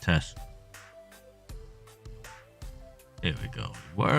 Test. There we go. Word.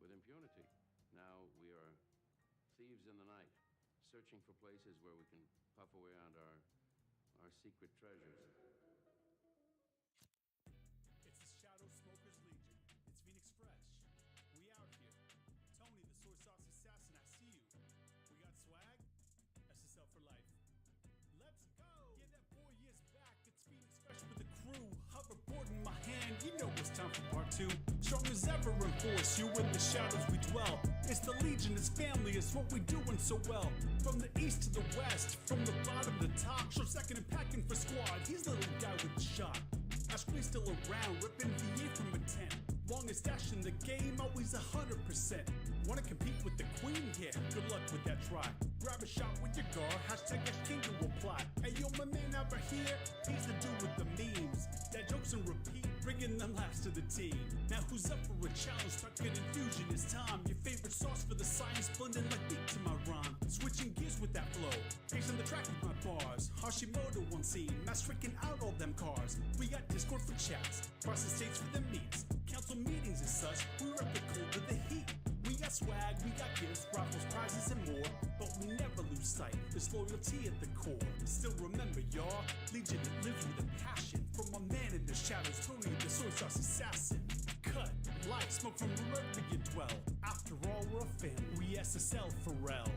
Impunity. Now we are thieves in the night, searching for places where we can puff away on our secret treasures. It's the Shadow Smokers Legion. It's Phoenix Fresh. We out here. Tony, the Soy Sauce Assassin, I see you. We got swag? SSL for life. Let's go! Yeah, that boy is back. It's Phoenix Fresh with the crew. Hoverboard in my hand. You know it's time for part 2. Strong as ever in force, you in the shadows we dwell. It's the Legion, it's family, it's what we doing so well. From the east to the west, from the bottom to the top. Short second and packing for squad, he's the little guy with the shot. Ashque's still around, ripping VA from a 10. Longest dash in the game, always 100%. Wanna compete with the queen? Yeah, good luck with that try. Grab a shot with your guard, hashtag King to apply. Hey yo, my man over here, he's the dude with the memes. That jokes and repeat, bringing them laughs to the team. Now who's up for a challenge? Start getting fusion, it's time. Your favorite sauce for the science, blending like beat to my rhyme. Switching gears with that flow, pacing the track with my bars. Hashimoto on scene, mass freaking out all them cars. We got Discord for chats, cross the states for the meets. Council meetings and such, we rep the cold to the heat. We got swag, we got gifts, raffles, prizes, and more. But we never lose sight, there's loyalty at the core. Still remember, y'all, Legion lives with a passion. From a man in the shadows, Tony, the Soy Sauce Assassin. Cut, light, smoke from wherever you dwell. After all, we're a family, we SSL for real.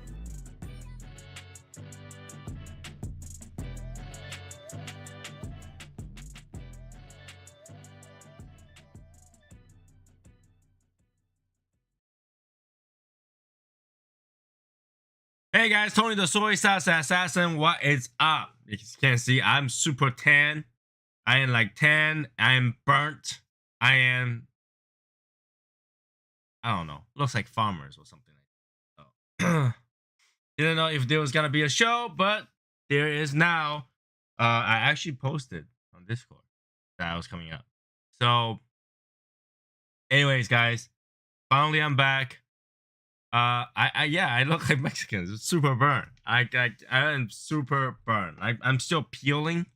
Hey guys, Tony the Soy Sauce Assassin. What is up? You can see I'm super tan. I am like tan. I am burnt. I don't know. Looks like farmers or something like that. So, didn't know if there was gonna be a show, but there is now. I actually posted on Discord that I was coming up. So, anyways, guys, finally I'm back. I look like Mexicans. It's super burnt. I am super burnt. I'm still peeling.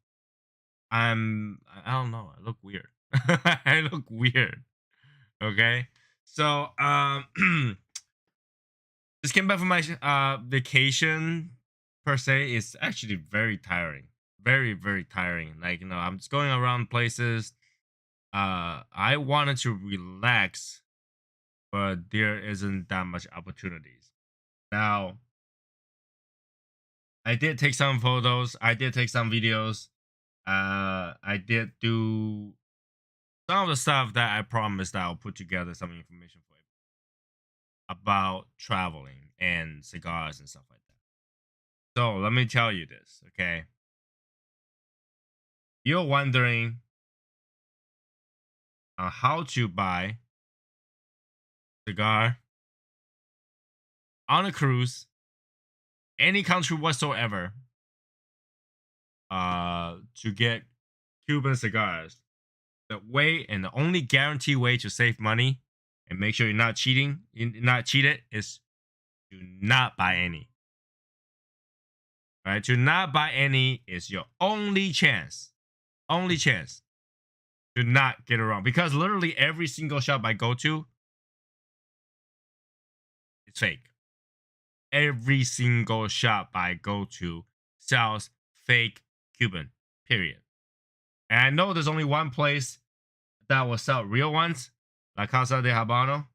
I don't know. I look weird. I look weird. Okay. So just came back from my vacation per se. It's actually very tiring. Very, very tiring. Like, you know, I'm just going around places. I wanted to relax, but there isn't that much opportunities. Now, I did take some photos. I did take some videos. I did do some of the stuff that I promised that I'll put together some information for you about traveling and cigars and stuff like that. So let me tell you this, okay? You're wondering how to buy cigar on a cruise, any country whatsoever, to get Cuban cigars. The way and the only guaranteed way to save money and make sure you're not cheating, is to not buy any. All right, to not buy any is your only chance. Only chance to not get it wrong, because literally every single shop I go to, it's fake. Every single shop I go to sells fake Cuban, period. And I know there's only one place that will sell real ones, La Casa de Habano.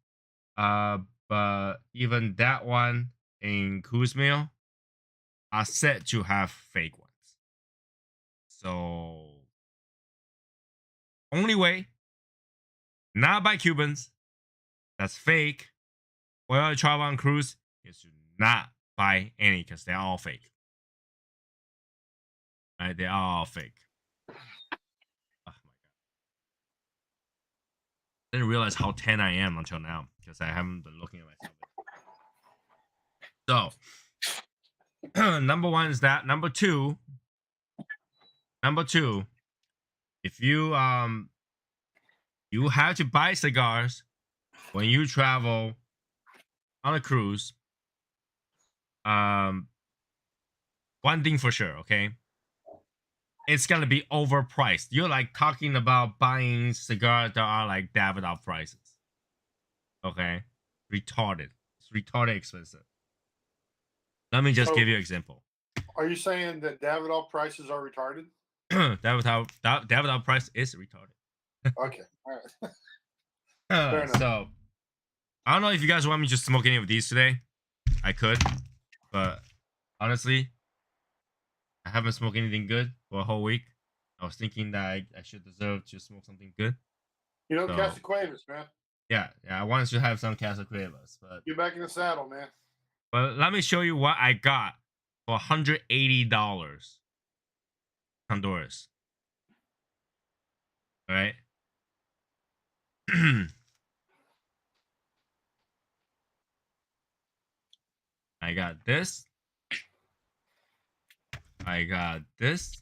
But even that one in Kuzmil, are said to have fake ones. So, only way not by Cubans that's fake while you travel on cruise is to not buy any because they're all fake. Right? They're all fake. Oh my god. Didn't realize how 10 I am until now because I haven't been looking at myself. So, number one is that. Number two, if you you have to buy cigars when you travel on a cruise. One thing for sure, okay? It's gonna be overpriced. You're like talking about buying cigars that are like Davidoff prices. Okay? Retarded. It's retarded expensive. Let me just give you an example. Are you saying that Davidoff prices are retarded? Davidoff price is retarded. Okay. All right. Fair enough. So I don't know if you guys want me to smoke any of these today. I could, but honestly, I haven't smoked anything good for a whole week. I was thinking that I should deserve to smoke something good. You know, So- Casa Cuevas, man. Yeah, I wanted to have some Casa Cuevas, but Get back in the saddle, man. let me show you what I got for $180 Honduras. All right. I got this. I got this.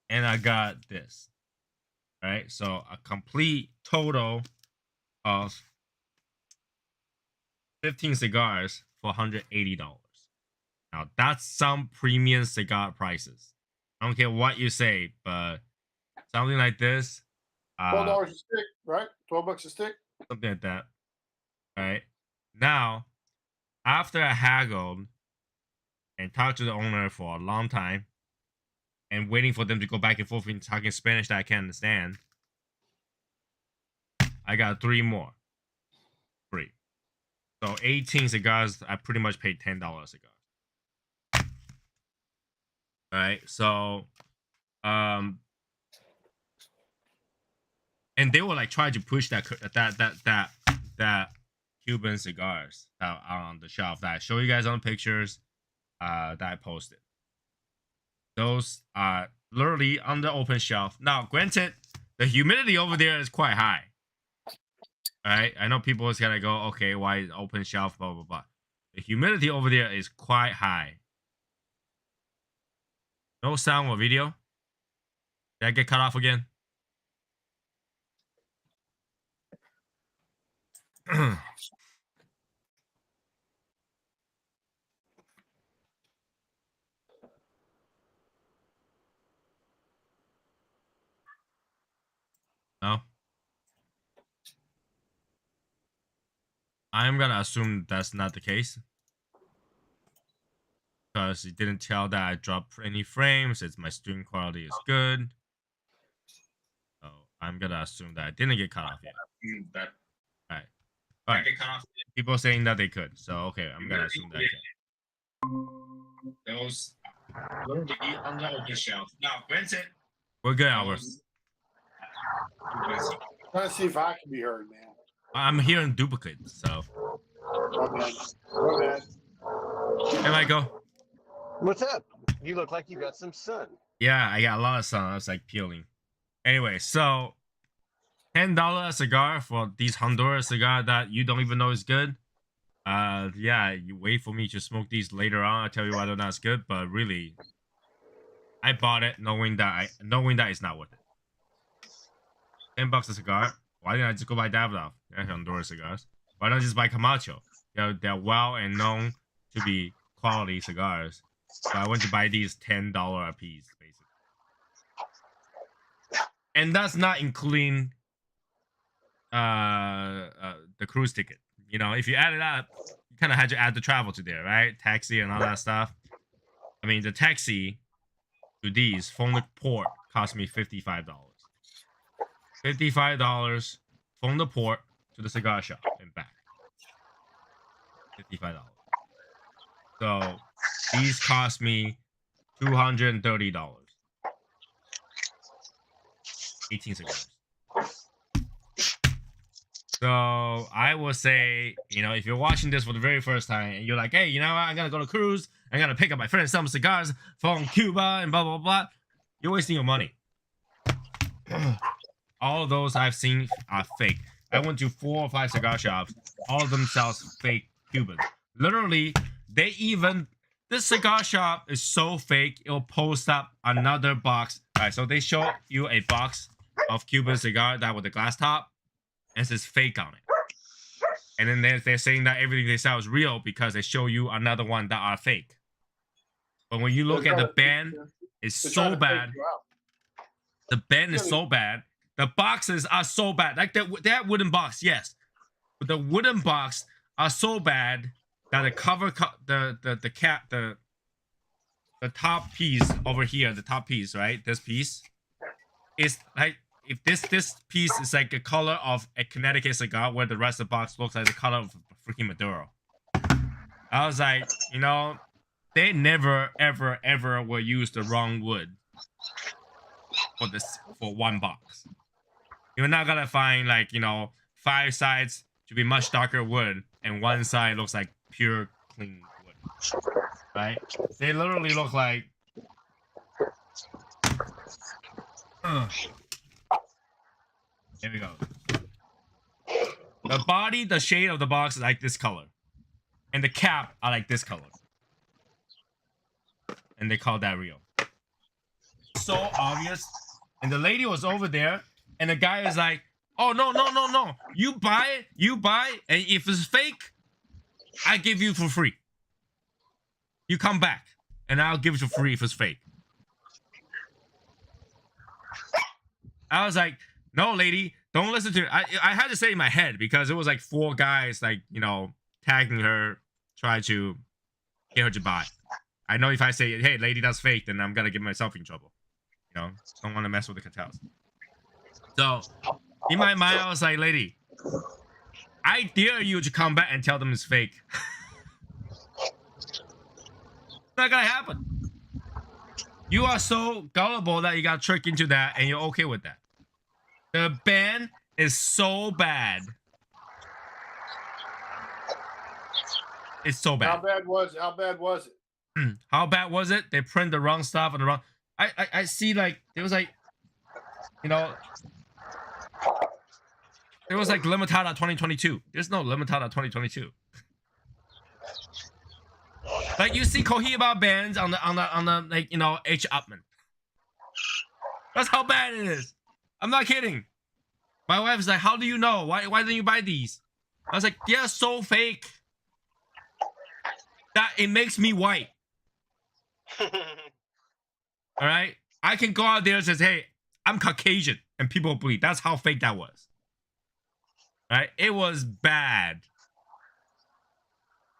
And I got this. All right. So a complete total of 15 cigars for $180. Now that's some premium cigar prices. I don't care what you say, but something like this, $12 a stick, right? $12 a stick. something like that. All right. Now, after I haggled and talked to the owner for a long time and waiting for them to go back and forth in talking Spanish that I can't understand, I got 3 more free. So 18 cigars, I pretty much paid $10 a cigar. All right. So, and they were like trying to push that Cuban cigars out on the shelf that I show you guys on pictures that I posted. Those are literally on the open shelf. Now, granted, the humidity over there is quite high. All right, I know people is gonna go, okay, why is open shelf, blah blah blah. The humidity over there is quite high. No sound or video. Did I get cut off again? No. I'm gonna assume that's not the case. Because it didn't tell that I dropped any frames. It's my stream quality is good. So I'm gonna assume that I didn't get cut off yet. All right. People saying that they could. So okay, I'm gonna assume that I can. Those literally on the open shelf. Now, granted, we're good, Albert. Trying to see if I can be heard, man. I'm hearing duplicates, so. My bad. My bad. Hey, Michael. What's up? You look like you got some sun. Yeah, I got a lot of sun. I was like peeling. Anyway, so $10 a cigar for these Honduras cigar that you don't even know is good. Yeah, you wait for me to smoke these later on. I'll tell you whether or not it's good, but really, I bought it knowing that it's not worth it. $10 a cigar. Why didn't I just go buy Davidoff? They're Honduras cigars. Why don't I just buy Camacho? They're well and known to be quality cigars. So I went to buy these $10 a piece, basically. And that's not including the cruise ticket. You know, if you add it up, you kind of had to add the travel to there, right? Taxi and all that stuff. I mean, the taxi to these from the port cost me $55. $55 from the port to the cigar shop and back. $55. So these cost me $230. 18 cigars. So I would say, you know, if you're watching this for the very first time and you're like, hey, you know what? I'm gonna go to cruise. I'm gonna pick up my friend some cigars from Cuba and blah blah blah. You're wasting your money. All of those I've seen are fake. I went to 4 or 5 cigar shops. All of them sells fake Cubans. Literally, this cigar shop is so fake, it'll post up another box. All right, so they show you a box of Cuban cigar that with a glass top, and it says fake on it. And then they're saying that everything they sell is real because they show you another one that are fake. But when you look at the band, it's so bad. The band is so bad. The boxes are so bad. Like that wooden box, yes. But the wooden box are so bad that the cover, the cap, the top piece over here, the top piece, right? This piece is like, if this piece is like the color of a Connecticut cigar, where the rest of the box looks like the color of freaking Maduro. I was like, you know, they never, ever, ever will use the wrong wood for one box. You're not gonna find, like, you know, 5 sides to be much darker wood and one side looks like pure clean wood, right? They literally look like here we go. The body, the shade of the box is like this color, and the cap are like this color, and they call that real. So obvious. And the lady was over there, and the guy is like, oh, no, you buy it, and if it's fake, I give you for free. You come back and I'll give it for free if it's fake. I was like, no, lady, don't listen to it. I had to say in my head because it was like 4 guys, like, you know, tagging her, try to get her to buy. I know if I say, hey, lady, that's fake, then I'm gonna get myself in trouble. You know, don't want to mess with the cartels. So in my mind, I was like, lady, I dare you to come back and tell them it's fake. It's not gonna happen. You are so gullible that you got tricked into that and you're okay with that. The band is so bad. It's so bad. How bad was it? How bad was it? They print the wrong stuff on the wrong. I see, like, there was like, you know, there was like Limitada 2022. There's no Limitada 2022. Like, you see Cohiba bands on the like, you know, H. Upman. That's how bad it is. I'm not kidding. My wife's like, how do you know? Why didn't you buy these? I was like, they're so fake that it makes me white. All right, I can go out there and say, hey, I'm Caucasian, and people believe. That's how fake that was. All right, it was bad.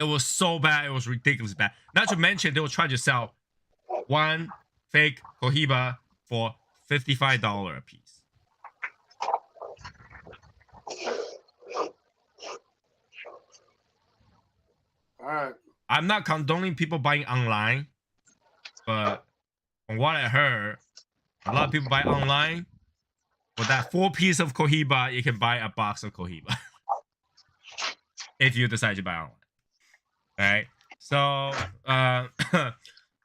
It was so bad. It was ridiculously bad. Not to mention, they were trying to sell one fake Cohiba for $55 a piece. All right. I'm not condoning people buying online, but from what I heard, a lot of people buy online. For that 4-piece of Cohiba, you can buy a box of Cohiba. If you decide to buy online. Alright? So,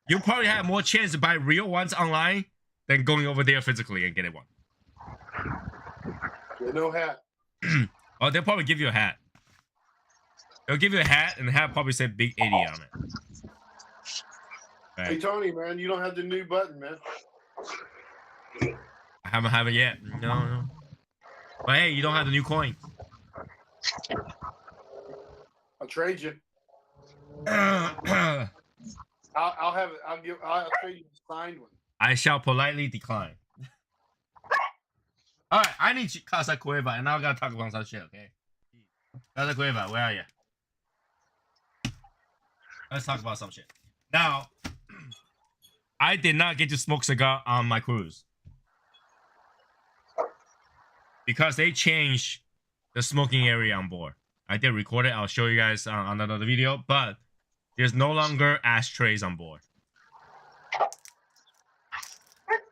you probably have more chance to buy real ones online than going over there physically and getting one. Get no hat. Oh, they'll probably give you a hat. They'll give you a hat, and the hat probably said Big 80 on it. Hey, Right. Tony, man, you don't have the new button, man. I haven't have it yet. No. But hey, you don't have the new coin. I'll trade you. I I'll have it. I'll trade you the signed one. shall politely decline. Alright, I need Casa Cueva, and now I gotta talk about some shit, okay? Casa Cueva, where are you? Let's talk about some shit. Now, I did not get to smoke cigar on my cruise. Because they changed the smoking area on board. I did record it. I'll show you guys on another video. But there's no longer ashtrays on board.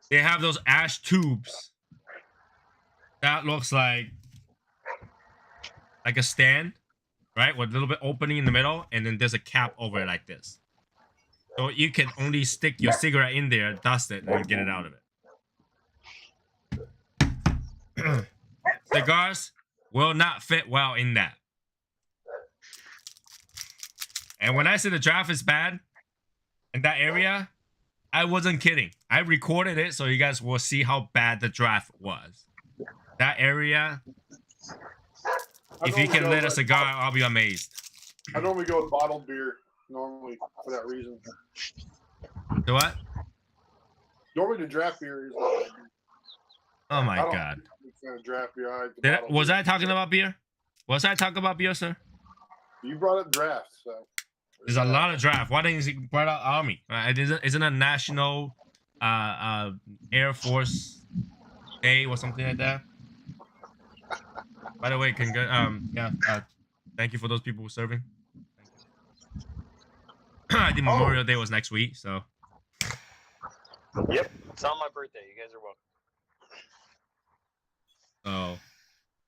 They have those ash tubes that looks like a stand, right? With a little bit opening in the middle, and then there's a cap over it like this. So you can only stick your cigarette in there, dust it, and get it out of it. Cigars will not fit well in that. And when I say the draft is bad in that area, I wasn't kidding. I recorded it so you guys will see how bad the draft was. That area, if you can lit a cigar, I'll be amazed. I normally go with bottled beer, normally, for that reason. The what? Normally the draft beer is Oh my god. Draft beer. Was I talking about beer? Was I talking about beer, sir? You brought up draft, so. There's a lot of draft. Why didn't you bring out Army? Isn't a national Air Force Day or something like that? By the way, thank you for those people who are serving. I think Memorial Day was next week, so. Yep, it's on my birthday. You guys are welcome. So,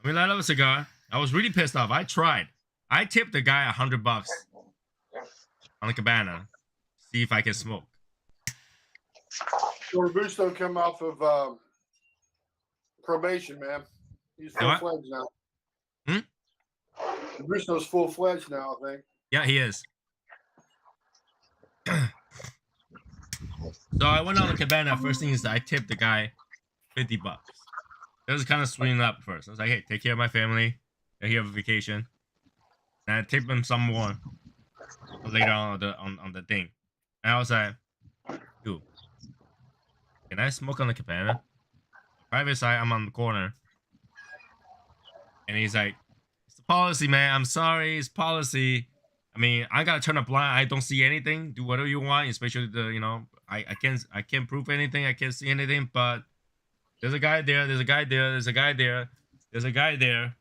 I mean, I love a cigar. I was really pissed off. I tried. I tipped the guy $100 on the cabana. See if I can smoke. So Robusto come off of probation, man. He's full-fledged now. Robusto's full-fledged now, I think. Yeah, he is. So I went on the cabana. First thing is that I tipped the guy $50. It was kind of sweetening up first. I was like, hey, take care of my family. They're here for vacation. And I tipped him some more later on the thing. And I was like, dude, can I smoke on the cabana? Private side, I'm on the corner. And he's like, it's the policy, man. I'm sorry, it's policy. I mean, I gotta turn a blind. I don't see anything. Do whatever you want, especially I can't prove anything. I can't see anything. But there's a guy there. There's a guy there. There's a guy there. There's a guy there.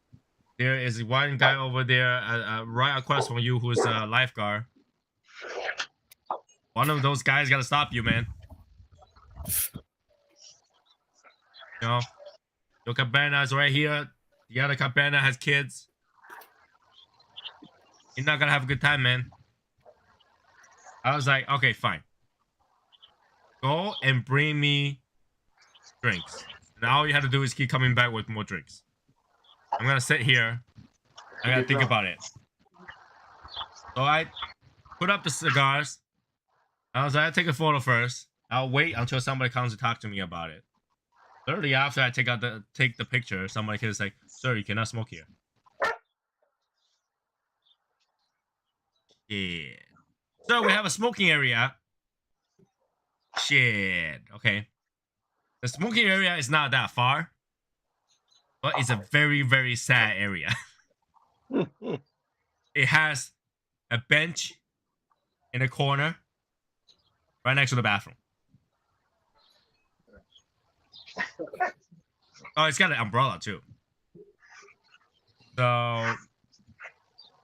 There is one guy over there, right across from you, who's a lifeguard. One of those guys gotta stop you, man. Your cabana is right here. The other cabana has kids. You're not gonna have a good time, man. I was like, okay, fine. Go and bring me drinks. And all you have to do is keep coming back with more drinks. I'm gonna sit here. I gotta think about it. So I put up the cigars. I was like, I'll take a photo first. I'll wait until somebody comes to talk to me about it. Literally after I take the picture, somebody can say, sir, you cannot smoke here. Yeah. So we have a smoking area. Shit. Okay. The smoking area is not that far. But it's a very, very sad area. It has a bench in a corner right next to the bathroom. Oh, it's got an umbrella too. So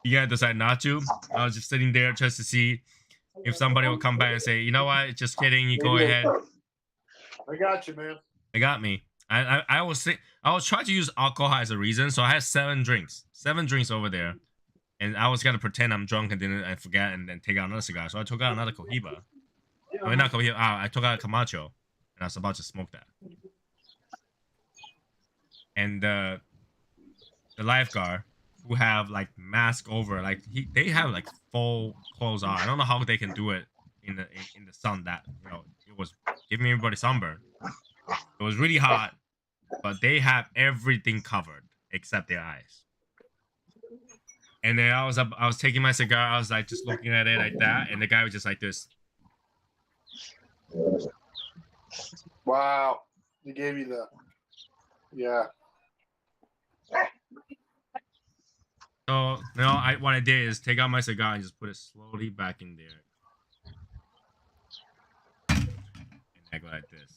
you guys decide not to. I was just sitting there just to see if somebody will come back and say, you know what, just kidding, you go ahead. I got you, man. They got me. I was trying to use alcohol as a reason, so I had 7 drinks over there, and I was gonna pretend I'm drunk and then I forget and then take out another cigar. So I took out another Cohiba. I mean, not Cohiba. I took out a Camacho, and I was about to smoke that. And the lifeguard, who have like mask over, like they have like full clothes on. I don't know how they can do it in the sun. That it was giving everybody sunburn. It was really hot, but they have everything covered except their eyes. And then I was taking my cigar. I was like just looking at it like that, and the guy was just like this. Wow, he gave you the, yeah. So what I did is take out my cigar and just put it slowly back in there, and I go like this.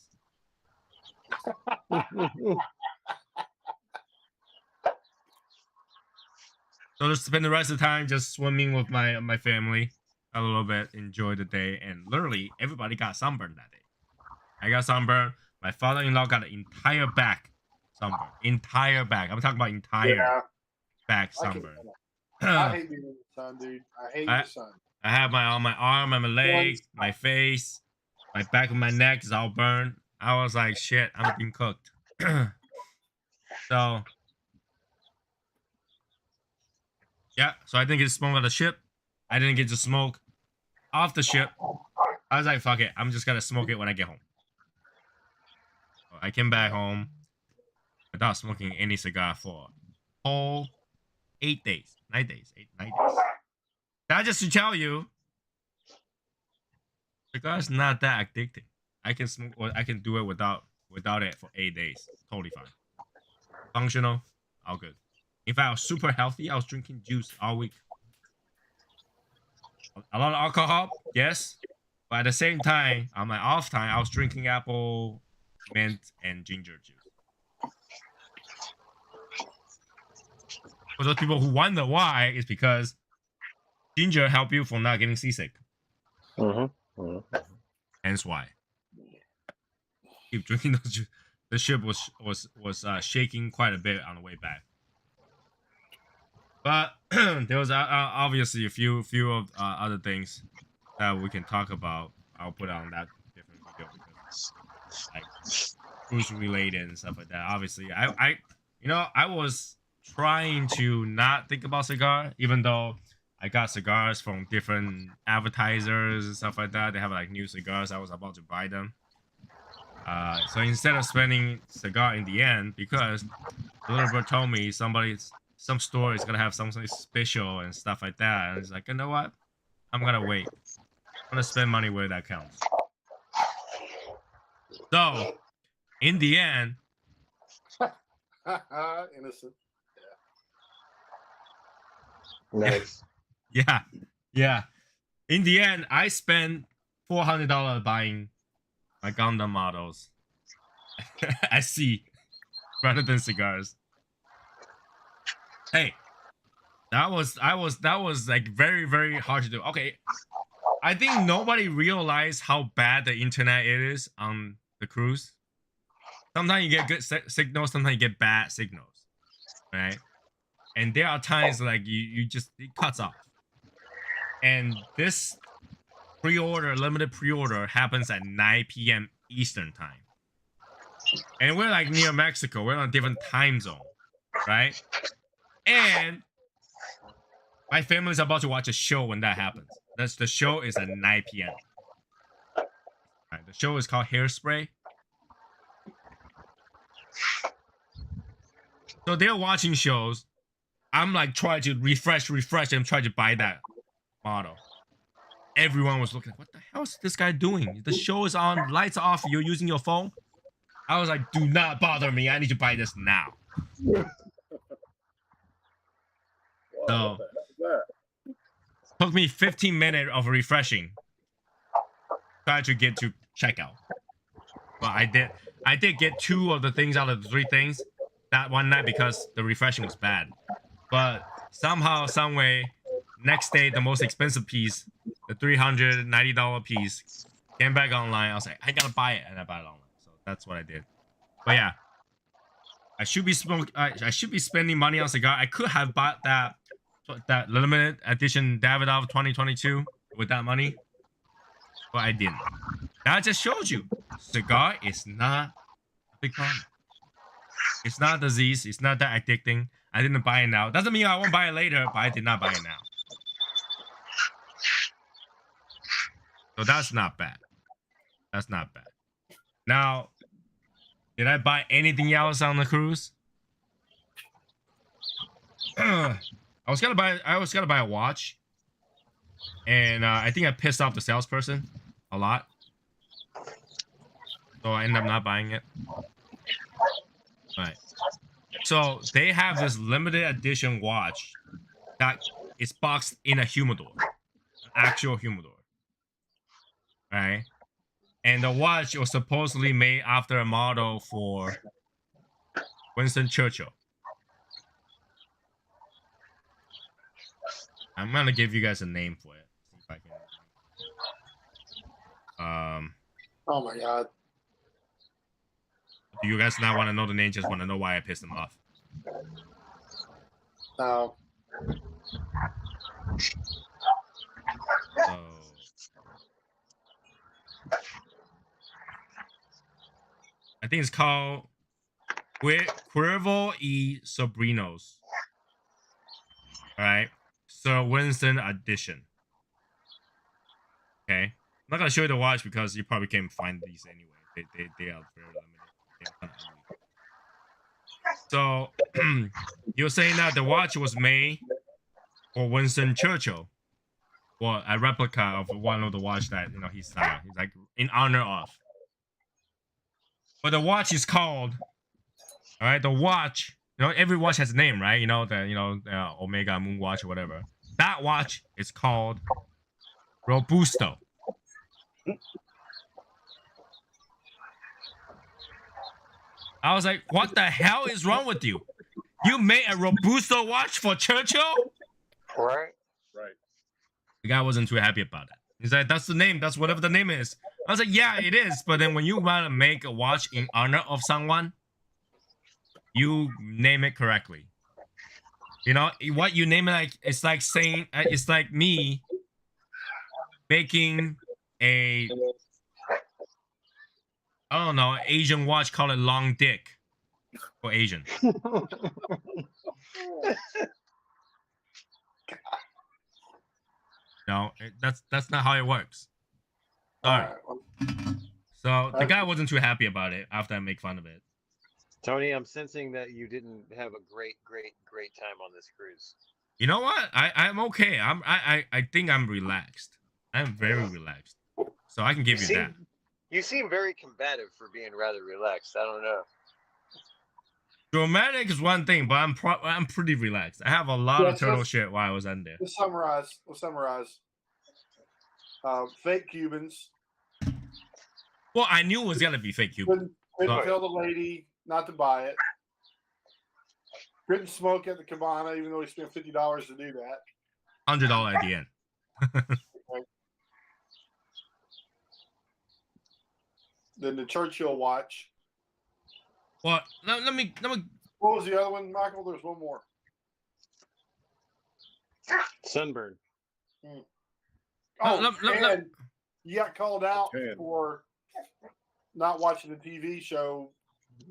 So just spend the rest of the time just swimming with my family. a little bit, enjoy the day, and literally everybody got sunburned that day. I got sunburned. My father-in-law got an entire back sunburn. Entire back. I'm talking about entire Yeah, back I can. sunburn. I hate being in the sun, dude. I hate I- the sun. I have on my arm and my leg, my face, my back of my neck is all burned. I was like, shit, I'm being cooked. So yeah, so I didn't get to smoke on the ship. I didn't get to smoke off the ship. I was like, fuck it, I'm just gonna smoke it when I get home. So I came back home without smoking any cigar for whole 8 days, 9 days, 9 days. That just to tell you, cigar's not that addicting. I can smoke, or I can do it without it for 8 days. Totally fine. Functional, all good. In fact, I was super healthy. I was drinking juice all week. A lot of alcohol, yes. But at the same time, on my off time, I was drinking apple, mint, and ginger juice. For those people who wonder why, it's because ginger help you from not getting seasick. Hence why. Keep drinking those juice. The ship was shaking quite a bit on the way back. But there was obviously a few of other things that we can talk about. I'll put on that different video because like cruise related and stuff like that. Obviously, I was trying to not think about cigar, even though I got cigars from different advertisers and stuff like that. They have like new cigars. I was about to buy them. So instead of spending cigar in the end, because the little bird told me some store is gonna have something special and stuff like that, and it's like, you know what? I'm gonna wait. I'm gonna spend money where that counts. So, in the end, Innocent. Nice. yeah. In the end, I spent $400 buying my Gundam models. I see, rather than cigars. Hey, that was like very, very hard to do. Okay, I think nobody realized how bad the internet is on the cruise. Sometimes you get good signals, sometimes you get bad signals, right? And there are times like you just, it cuts off. And this limited pre-order happens at 9 p.m. Eastern time. And we're like near Mexico. We're on a different time zone, right? And my family's about to watch a show when that happens. The show is at 9 p.m. Right, the show is called Hairspray. So they're watching shows. I'm like trying to refresh, and try to buy that model. Everyone was looking, what the hell is this guy doing? The show is on, lights off, you're using your phone? I was like, do not bother me. I need to buy this now. So, took me 15 minutes of refreshing. Try to get to checkout. But I did get 2 of the things out of the 3 things that one night because the refreshing was bad. But somehow, some way, next day, the most expensive piece, the $390 piece, came back online. I was like, I gotta buy it, and I bought it online. So that's what I did. But yeah, I should be spending money on cigar. I could have bought that limited edition Davidoff 2022 with that money, but I didn't. That just shows you, cigar is not a big problem. It's not a disease. It's not that addicting. I didn't buy it now. Doesn't mean I won't buy it later, but I did not buy it now. So that's not bad. That's not bad. Now, did I buy anything else on the cruise? I was gonna buy a watch, and I think I pissed off the salesperson a lot, so I ended up not buying it. Right. So they have this limited edition watch that is boxed in a humidor, an actual humidor, right? And the watch was supposedly made after a model for Winston Churchill. I'm gonna give you guys a name for it. See if I can Oh my god. Do you guys not want to know the name? Just want to know why I pissed them off? No. So, I think it's called Cuervo y Sobrinos. All right, Sir Winston edition. Okay, I'm not gonna show you the watch because you probably can't find these anyway. They are very limited. They're kind of ugly. So you were saying that the watch was made for Winston Churchill, or a replica of one of the watch that he signed. He's like in honor of. But the watch is called. All right, the watch. Every watch has a name, right? The Omega Moon Watch or whatever. That watch is called Robusto. I was like, what the hell is wrong with you? You made a Robusto watch for Churchill? Right. The guy wasn't too happy about it. He's like, that's the name. That's whatever the name is. I was like, yeah, it is. But then when you want to make a watch in honor of someone, you name it correctly. What you name it like, it's like saying, it's like me making a, I don't know, Asian watch, call it long dick for Asian. No, that's not how it works. Sorry. So the guy wasn't too happy about it after I make fun of it. Tony, I'm sensing that you didn't have a great time on this cruise. You know what? I'm okay. I think I'm relaxed. I'm very relaxed. So I can give you that. You seem very combative for being rather relaxed. I don't know. Dramatic is one thing, but I'm pretty relaxed. I have a lot of turtle shit while I was in there. Let's summarize. Fake Cubans. Well, I knew it was gonna be fake Cuban. Couldn't tell the lady not to buy it. Couldn't smoke at the cabana, even though he spent $50 to do that. $100 at the end. Then the Churchill watch. Well, let me. What was the other one, Michael? There's one more. Sunburn. Oh, and you got called out for not watching the TV show.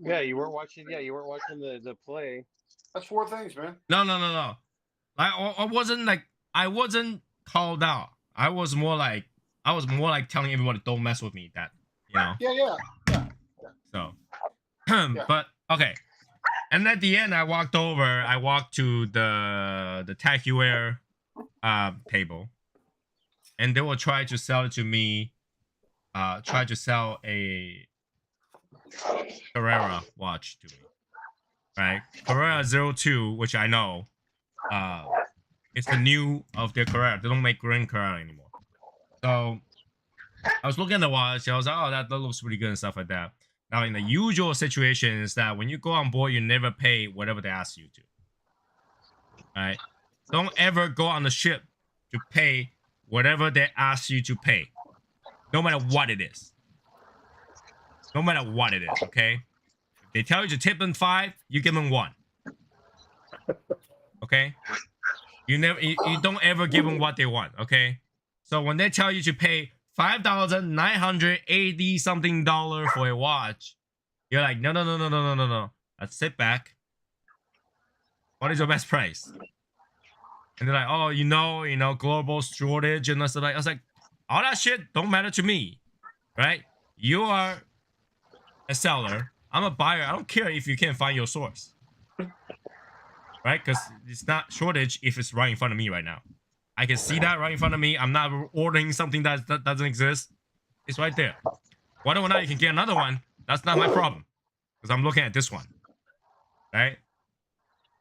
Yeah, you weren't watching. Yeah, you weren't watching the play. That's 4 things, man. No. I wasn't called out. I was more like telling everybody, don't mess with me. That Yeah. So, but okay. And at the end, I walked to the tacuware table, and they will try to sell it to me. Try to sell a Carrera watch to me, right? Carrera 02, which I know, it's the new of their Carrera. They don't make green Carrera anymore. So I was looking at the watch. I was like, oh, that looks pretty good and stuff like that. Now, in the usual situation is that when you go on board, you never pay whatever they ask you to. All right? Don't ever go on the ship to pay whatever they ask you to pay, no matter what it is. No matter what it is, okay? If they tell you to tip them 5, you give them 1. Okay? You don't ever give them what they want, okay? So when they tell you to pay $5,980 something for a watch, you're like, no. Let's sit back. What is your best price? And they're like, oh, global shortage and stuff like. I was like, all that shit don't matter to me, right? You are a seller. I'm a buyer. I don't care if you can't find your source, right? Because it's not shortage if it's right in front of me right now. I can see that right in front of me. I'm not ordering something that doesn't exist. It's right there. Whether or not you can get another one, that's not my problem. Because I'm looking at this one. Right?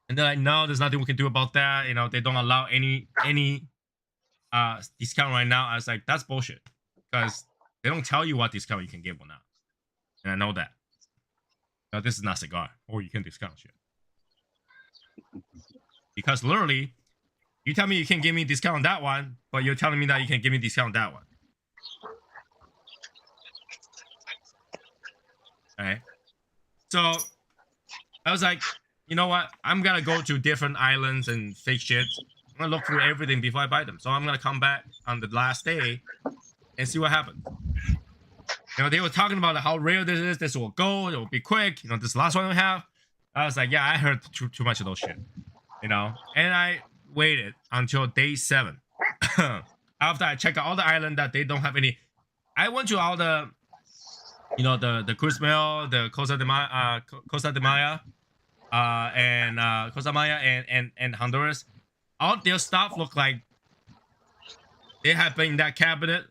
And they're like, no, there's nothing we can do about that. They don't allow any discount right now. I was like, that's bullshit. Because they don't tell you what discount you can get or not. And I know that. Now, this is not cigar. Or you can discount shit. Because literally, you tell me you can't give me discount on that one, but you're telling me that you can give me discount on that one. Right. So I was like, you know what? I'm gonna go to different islands and fake shit. I'm gonna look through everything before I buy them. So I'm gonna come back on the last day and see what happens. You know, they were talking about how rare this is. This will go. It will be quick. You know, this last one we have. I was like, yeah, I heard too much of those shit. You know, and I waited until day 7. After I checked out all the island that they don't have any. I went to all the, you know, the Cruzmel, the Costa de Maya, Costa Maya and Honduras. All their stuff looked like they have been in that cabinet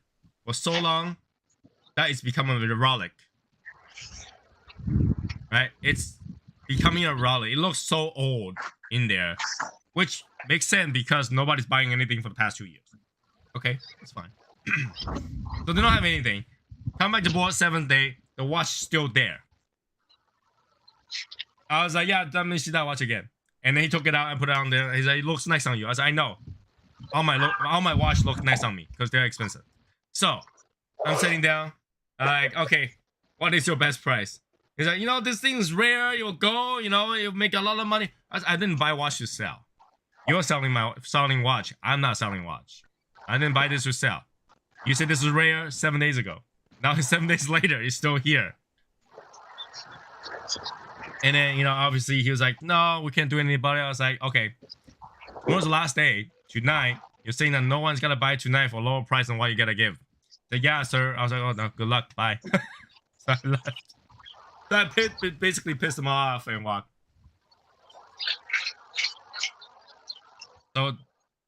for so long that it's becoming a relic. Right? It's becoming a relic. It looks so old in there, which makes sense because nobody's buying anything for the past 2 years. Okay, that's fine. So they don't have anything. Come back to board 7th day, the watch is still there. I was like, yeah, let me see that watch again. And then he took it out and put it on there. He's like, it looks nice on you. I was like, I know. All my watch look nice on me because they're expensive. So I'm sitting down. I'm like, okay, what is your best price? He's like, you know, this thing is rare. You'll go, you know, you'll make a lot of money. I didn't buy watch to sell. You're selling watch. I'm not selling watch. I didn't buy this to sell. You said this is rare 7 days ago. Now 7 days later, it's still here. And then, you know, obviously he was like, no, we can't do anything about it. I was like, okay, tomorrow's the last day. Tonight, you're saying that no one's gonna buy tonight for a lower price than what you gotta give. Like, yeah, sir. I was like, oh no, good luck, bye. So I left. So I basically pissed him off and walked. So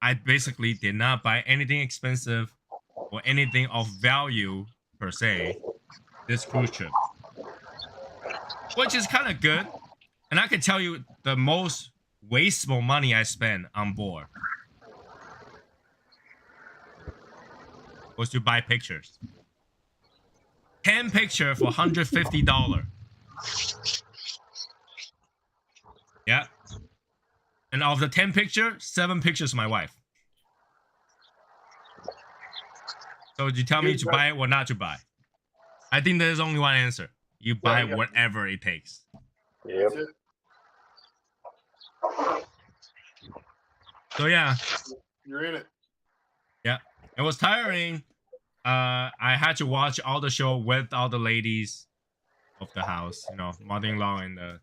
I basically did not buy anything expensive or anything of value per se this cruise trip, which is kind of good. And I can tell you the most wasteful money I spent on board was to buy pictures. 10 pictures for $150. Yeah. And of the 10 pictures, 7 pictures my wife. So you tell me to buy it or not to buy? I think there's only one answer. You buy whatever it takes. Yep. So yeah. You're in it. Yeah. It was tiring. I had to watch all the show with all the ladies of the house, you know, mother-in-law and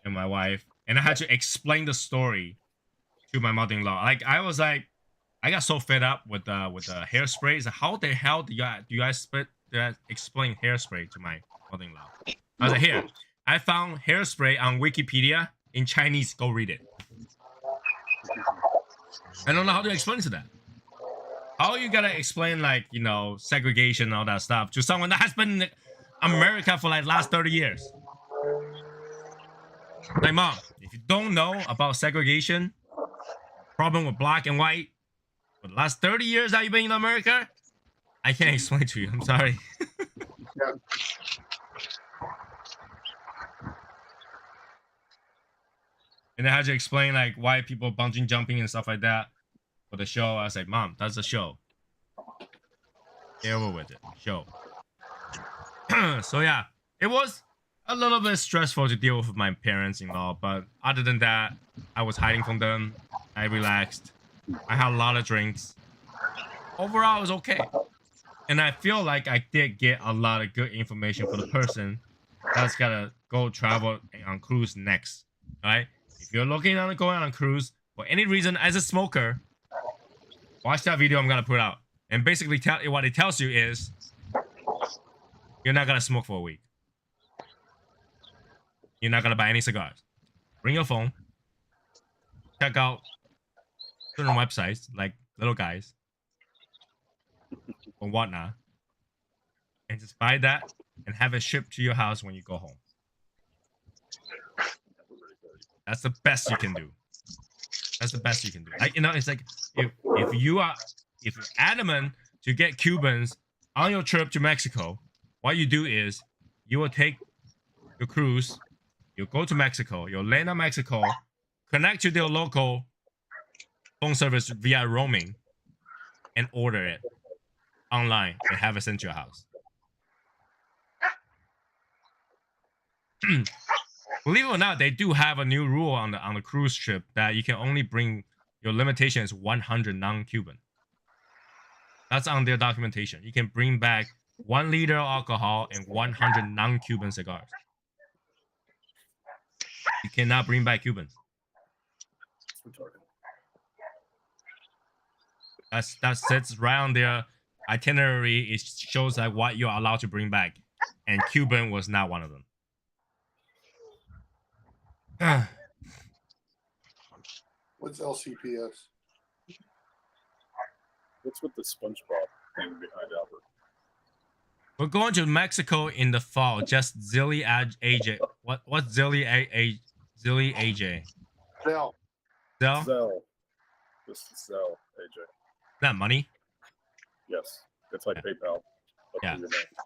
my wife. And I had to explain the story to my mother-in-law. Like I was like, I got so fed up with the hairspray. It's like, how the hell do you guys explain hairspray to my mother-in-law? I was like, here, I found hairspray on Wikipedia in Chinese. Go read it. I don't know how to explain to that. How you gotta explain, like, you know, segregation and all that stuff to someone that has been in America for like last 30 years? Like, mom, if you don't know about segregation, problem with black and white, for the last 30 years that you've been in America, I can't explain to you. I'm sorry. Yeah. And I had to explain like why people bungee jumping and stuff like that for the show. I was like, mom, that's a show. Get over with it. Show. So yeah, it was a little bit stressful to deal with my parents-in-law, but other than that, I was hiding from them. I relaxed. I had a lot of drinks. Overall, it was okay. And I feel like I did get a lot of good information for the person that's gotta go travel on cruise next. Alright? If you're looking at going on a cruise for any reason as a smoker, watch that video I'm gonna put out. And basically what it tells you is you're not gonna smoke for a week. You're not gonna buy any cigars. Bring your phone. Check out certain websites like Little Guys or whatnot, and just buy that and have it shipped to your house when you go home. That's the best you can do. That's the best you can do. Like, you know, it's like if you're adamant to get Cubans on your trip to Mexico, what you do is you will take your cruise, you'll go to Mexico, you'll land on Mexico, connect to their local phone service via roaming, and order it online and have it sent to your house. believe it or not, they do have a new rule on the cruise trip that you can only bring, your limitation is 100 non-Cuban. That's on their documentation. You can bring back 1 liter of alcohol and 100 non-Cuban cigars. You cannot bring back Cubans. That sits right on their itinerary. It shows like what you're allowed to bring back, and Cuban was not one of them. What's LCPS? What's with the SpongeBob thing behind Albert? We're going to Mexico in the fall. Just Zilly AJ. What's Zilly Zilly AJ? Zell. Zell? Zell. This is Zell, AJ. That money? Yes. It's like PayPal. Yeah.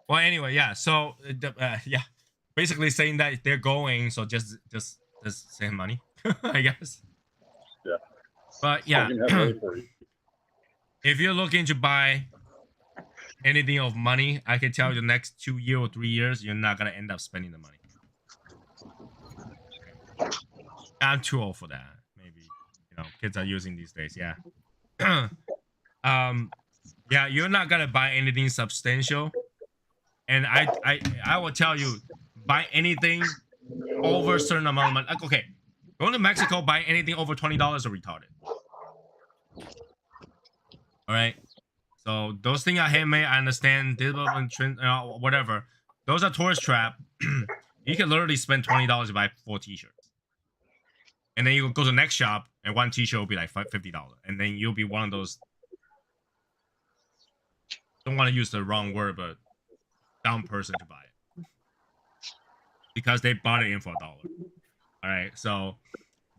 Well, anyway, yeah. So, yeah. Basically saying that they're going, so just send money, I guess. Yeah. But yeah. If you're looking to buy anything of money, I can tell you the next 2 years or 3 years, you're not gonna end up spending the money. I'm too old for that. Maybe, you know, kids are using these days. Yeah. Yeah, you're not gonna buy anything substantial, and I will tell you, buy anything over a certain amount of money. Like, okay, going to Mexico, buy anything over $20 are retarded. All right. So those things are handmade. I understand, whatever. Those are tourist trap. You can literally spend $20 to buy 4 t-shirts, and then you go to the next shop, and 1 t-shirt will be like $50, and then you'll be one of those. Don't want to use the wrong word, but dumb person to buy it because they bought it in for $1. All right, so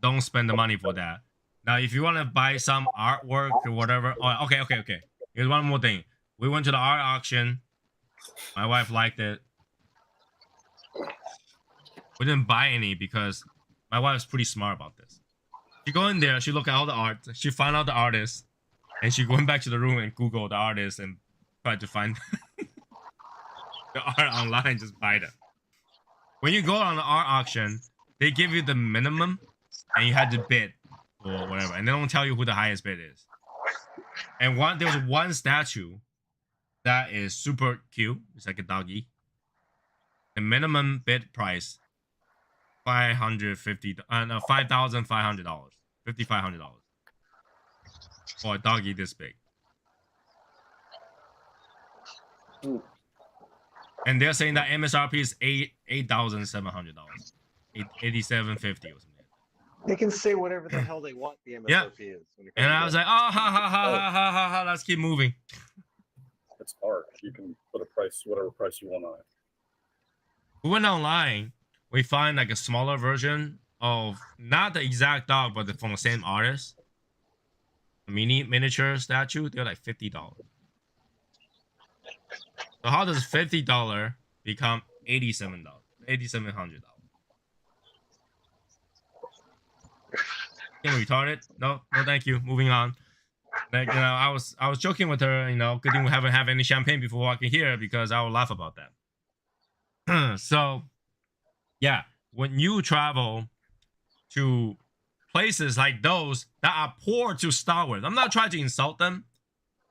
don't spend the money for that. Now, if you want to buy some artwork or whatever, oh, okay. Here's one more thing. We went to the art auction. My wife liked it. We didn't buy any because my wife's pretty smart about this. She go in there, she look at all the art, she find out the artist, and she went back to the room and Google the artist and tried to find the art online and just buy them. When you go on the art auction, they give you the minimum and you had to bid or whatever, and they don't tell you who the highest bid is. And there was one statue that is super cute. It's like a doggy. The minimum bid price $550, $5,500, $5,500 for a doggy this big. Ooh. And they're saying that MSRP is $8,700, $8,750 or something. They can say whatever the hell they want. The MSRP is. When it comes And to I was that. like, oh, ha. Let's keep moving. It's art. You can put a price, whatever price you want on it. We went online. We find like a smaller version of not the exact dog, but from the same artist. A miniature statue. They're like $50. So how does $50 become $8,700? $8,700. Getting retarded? No, thank you. Moving on. Like, you know, I was joking with her. You know, good thing we haven't had any champagne before walking here because I will laugh about that. So, yeah, when you travel to places like those that are poor to start with, I'm not trying to insult them,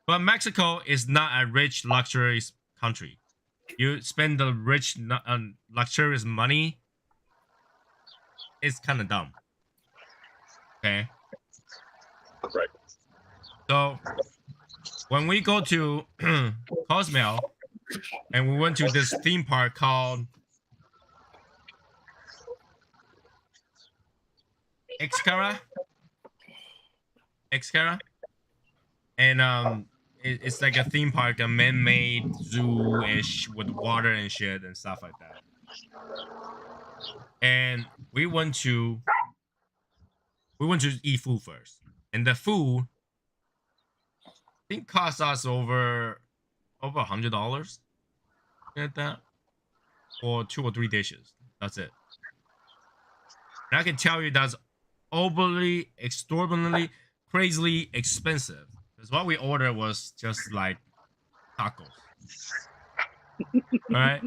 but Mexico is not a rich, luxurious country. You spend the rich, luxurious money, it's kind of dumb. Okay. Right. So when we go to Cozumel and we went to this theme park called Xcara, and it's like a theme park, a man-made zoo-ish with water and shit and stuff like that. And we went to eat food first, and the food I think cost us over $100 at that for 2 or 3 dishes. That's it. And I can tell you that's overly, exorbitantly, crazily expensive. Because what we ordered was just like tacos. All right.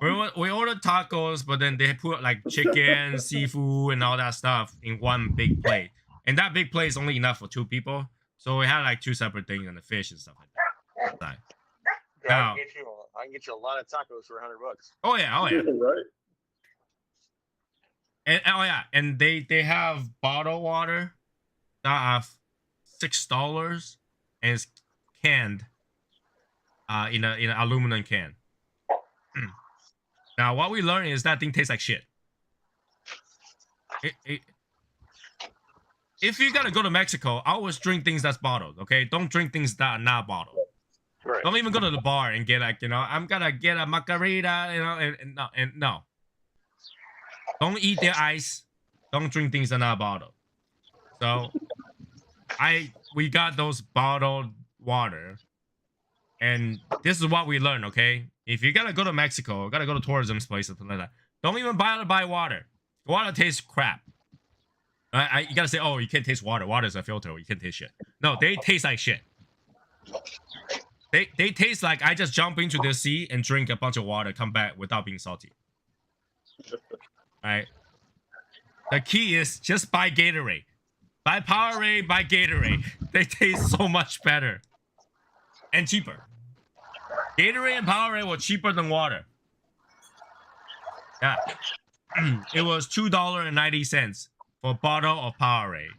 We ordered tacos, but then they put like chicken, seafood, and all that stuff in one big plate. And that big plate is only enough for 2 people. So we had like 2 separate things and the fish and stuff like that. Sorry. Yeah, Now- I can get you a lot of tacos for $100. Oh yeah, oh yeah. Right. And oh yeah, and they have bottled water that are $6 and it's canned in an aluminum can. Now what we learned is that thing tastes like shit. If you gotta go to Mexico, always drink things that's bottled, okay? Don't drink things that are not bottled. Right. Don't even go to the bar and get like, I'm gonna get a margarita, and no. Don't eat their ice. Don't drink things that are not bottled. So we got those bottled water. And this is what we learned, okay? If you gotta go to Mexico, gotta go to tourism places, something like that, don't even buy water. Water tastes crap. You gotta say, oh, you can't taste water. Water is a filter. You can't taste shit. No, they taste like shit. They taste like I just jump into the sea and drink a bunch of water, come back without being salty. Alright? The key is just buy Gatorade. Buy Powerade, buy Gatorade. They taste so much better. And cheaper. Gatorade and Powerade were cheaper than water. Yeah. It was $2.90 for a bottle of Powerade.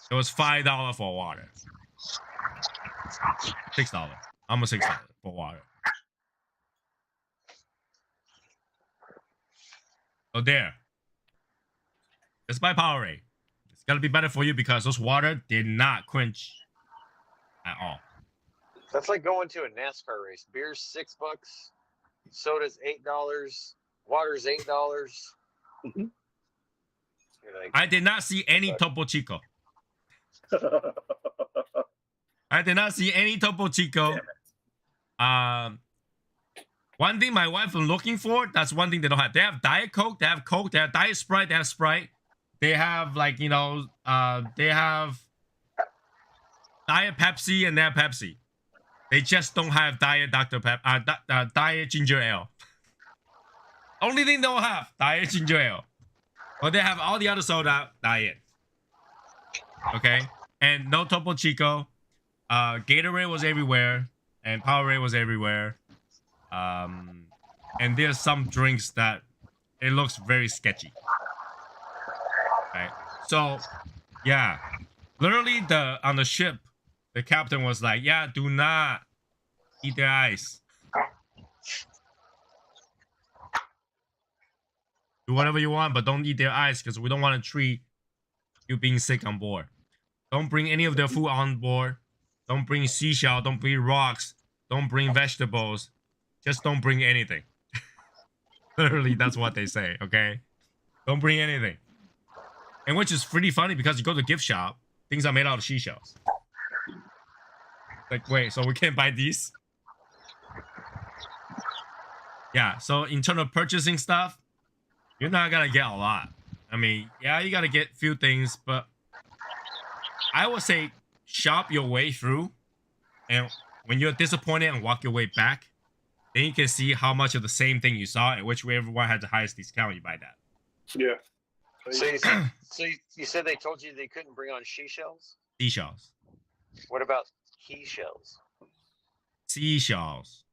It was $5 for water. $6. Almost $6 for water. So there. Just buy Powerade. It's gonna be better for you because those water did not quench at all. That's like going to a NASCAR race. Beer's $6, soda's $8, water's $8. You're like, I did not see any Topo Chico. I did not see any Topo Chico. One thing my wife was looking for, that's one thing they don't have. They have Diet Coke, they have Coke, they have Diet Sprite, they have Sprite. They have like, they have Diet Pepsi and they have Pepsi. They just don't have Diet Diet Ginger Ale. Only thing they don't have, Diet Ginger Ale. But they have all the other soda, Diet. Okay? And no Topo Chico. Gatorade was everywhere. And Powerade was everywhere. And there's some drinks that it looks very sketchy. Right? So, yeah. Literally, on the ship, the captain was like, yeah, do not eat their ice. Do whatever you want, but don't eat their ice because we don't want to treat you being sick on board. Don't bring any of their food on board. Don't bring seashell. Don't bring rocks. Don't bring vegetables. Just don't bring anything. Literally, that's what they say, okay? Don't bring anything. And which is pretty funny because you go to the gift shop, things are made out of seashells. Like, wait, so we can't buy these? Yeah, so in terms of purchasing stuff, you're not gonna get a lot. I mean, yeah, you gotta get a few things, but I would say shop your way through, and when you're disappointed and walk your way back, then you can see how much of the same thing you saw and which way everyone had the highest discount, you buy that. Yeah. So you said they told you they couldn't bring on seashells? Seashells. What about he shells? Seashells.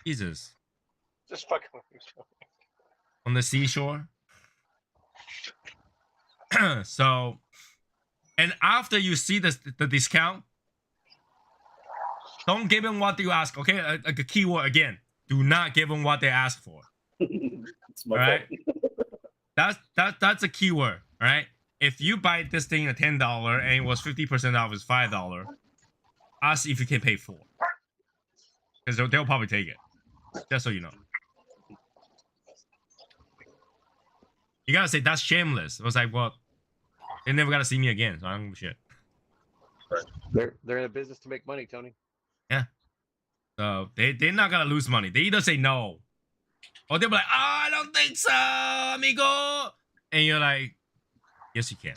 Jesus. Just fucking with me. On the seashore. So, and after you see the discount, don't give them what you ask, okay? A keyword again. Do not give them what they ask for. It's my All right? fault. That's a keyword, all right? If you buy this thing at $10 and it was 50% off, it's $5, ask if you can pay $4. Because they'll probably take it. Just so you know. You gotta say, that's shameless. I was like, well, they never gotta see me again, so I don't give a shit. They're in a business to make money, Tony. Yeah. So they're not gonna lose money. They either say no, or they'll be like, oh, I don't think so, amigo. And you're like, yes, you can.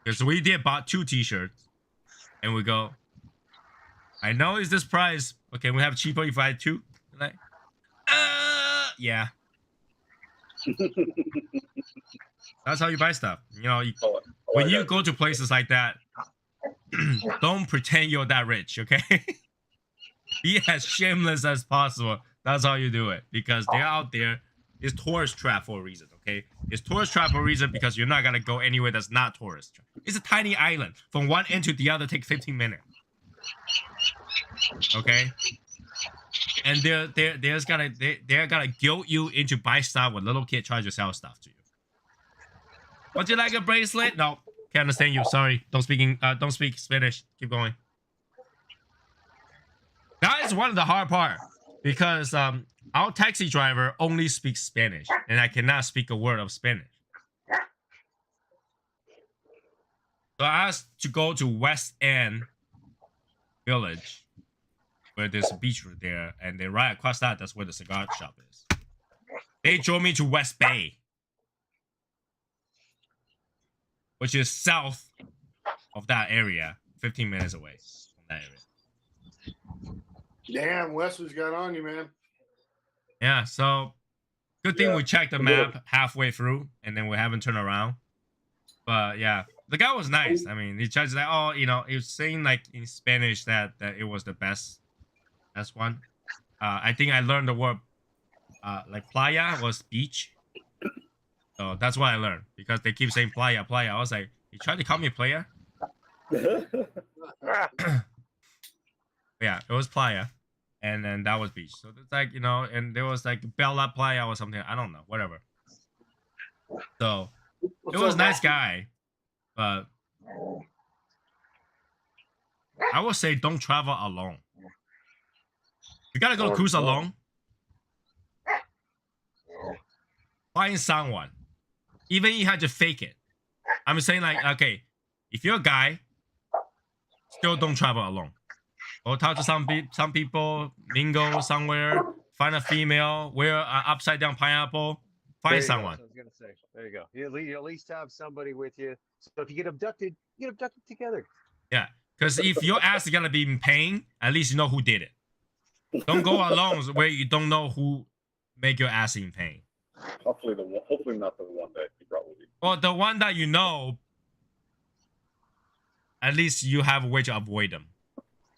Because we did bought 2 t-shirts, and we go, I know it's this price. Okay, we have cheaper if I had two. Like, yeah. That's how you buy stuff. You know, when you go to places like that, don't pretend you're that rich, okay? Be as shameless as possible. That's how you do it. Because they're out there. It's tourist trap for a reason, okay? It's tourist trap for a reason because you're not gonna go anywhere that's not tourist trap. It's a tiny island. From one end to the other take 15 minutes. Okay? And they're gonna guilt you into buy stuff when little kid tries to sell stuff to you. Would you like a bracelet? No, can't understand you. Sorry, don't speak Spanish. Keep going. That is one of the hard part because our taxi driver only speaks Spanish, and I cannot speak a word of Spanish. So I asked to go to West End Village, where there's a beach right there, and then right across that's where the cigar shop is. They drove me to West Bay, which is south of that area, 15 minutes away from that area. Damn, Wesley's got on you, man. Yeah, so good thing we checked the map halfway through, and then we haven't turned around. But yeah, the guy was nice. I mean, he tried to like, oh, you know, he was saying like in Spanish that it was the best one. I think I learned the word like playa was beach. So that's what I learned because they keep saying playa. I was like, you tried to call me a player? Yeah, it was playa. And then that was beach. So it's like, you know, and there was like Bella Playa or something. I don't know, whatever. So it was nice guy. But I would say don't travel alone. You gotta go cruise alone. Find someone. Even you had to fake it. I'm saying like, okay, if you're a guy, still don't travel alone. Go talk to some people, mingle somewhere, find a female, wear an upside down pineapple, find someone. I was gonna say, there you go. You at least have somebody with you. So if you get abducted together. Yeah, because if your ass is gonna be in pain, at least you know who did it. Don't go alone where you don't know who make your ass in pain. Hopefully not the one that you brought with you. Or the one that you know, at least you have a way to avoid them.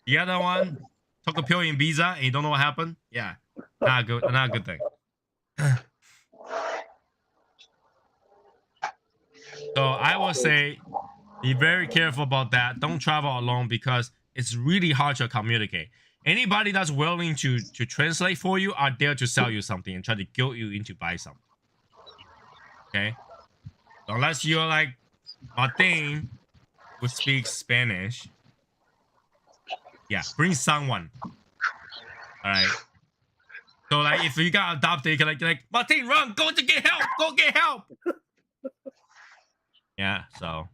The other one took a pill in Ibiza and you don't know what happened. Yeah, not a good thing. So I would say, be very careful about that. Don't travel alone because it's really hard to communicate. Anybody that's willing to translate for you are there to sell you something and try to guilt you into buy something. Okay, unless you're like Martin, who speaks Spanish. Yeah, bring someone. All right. So like, if you got adopted, you can like Martin, run, go to get help, go get help. Yeah. So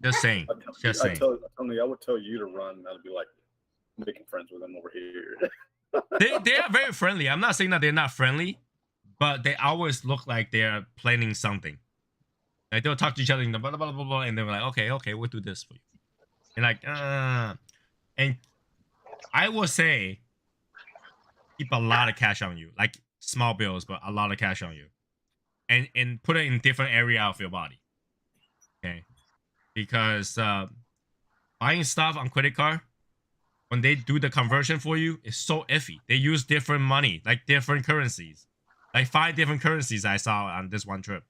just saying. I would tell you to run. That'd be like making friends with them over here. they are very friendly. I'm not saying that they're not friendly, but they always look like they're planning something. Like they'll talk to each other in the blah, blah, blah, blah, blah, and they're like, okay, we'll do this for you. And like, and I will say, keep a lot of cash on you, like small bills, but a lot of cash on you, and put it in different area of your body. Okay, because buying stuff on credit card, when they do the conversion for you, it's so iffy. They use different money, like different currencies, like 5 different currencies I saw on this one trip.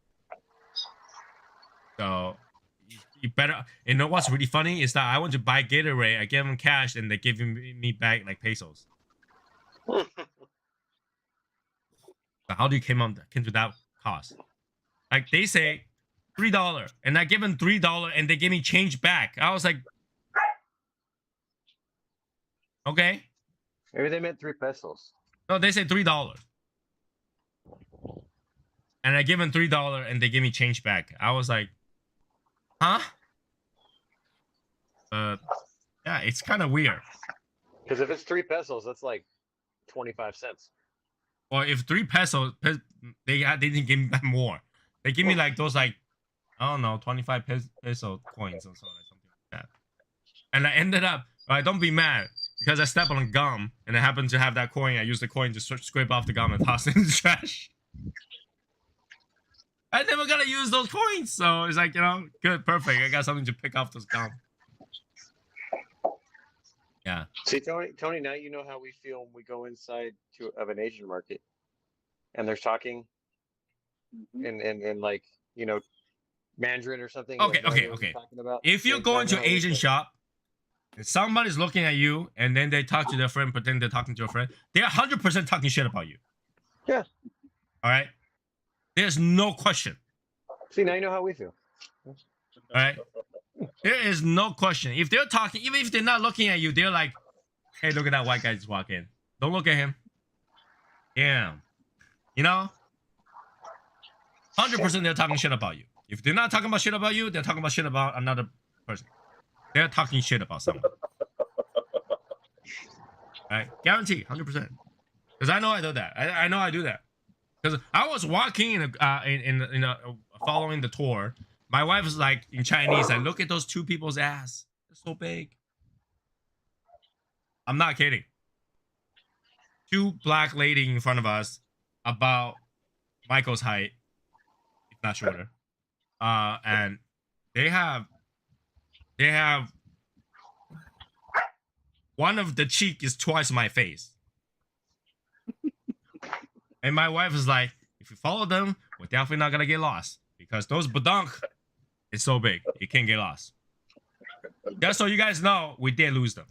So you better. You know what's really funny is that I want to buy Gatorade. I give them cash and they give me back like pesos. So how do you came to that cost? Like they say $3, and I give them $3, and they give me change back. I was like, okay. Maybe they meant 3 pesos. No, they say $3. And I give them $3, and they give me change back. I was like, huh? Yeah, it's kind of weird. Because if it's 3 pesos, that's like 25 cents. Or if 3 pesos, they didn't give me back more. They give me like those like I don't know, 25 peso coins or something like that. And I ended up, right, don't be mad, because I stepped on gum and I happened to have that coin. I used the coin to scrape off the gum and toss it in the trash. I never gotta use those coins, so it's like, you know, good, perfect. I got something to pick off those gum. Yeah. See, Tony, now you know how we feel when we go inside of an Asian market, and they're talking, and like, you know, Mandarin or something. Okay, no idea okay, what okay. they're talking about. If you go into an Asian shop and somebody's looking at you and then they talk to their friend, pretend they're talking to a friend, they're 100% talking shit about you. Yeah. All right? There's no question. See, now you know how we feel. All right? There is no question. If they're talking, even if they're not looking at you, they're like, hey, look at that white guy just walk in. Don't look at him. Damn. You know? 100% they're talking shit about you. If they're not talking about shit about you, they're talking about shit about another person. They're talking shit about someone. Right? Guarantee, 100%. Because I know I do that. I know I do that. Because I was walking in following the tour. My wife was like, in Chinese, like, look at those two people's ass. They're so big. I'm not kidding. Two black ladies in front of us, about Michael's height, if not shorter. And they have one of the cheek is twice my face. And my wife is like, if you follow them, we're definitely not gonna get lost. Because those badunk is so big, it can't get lost. Just so you guys know, we did lose them.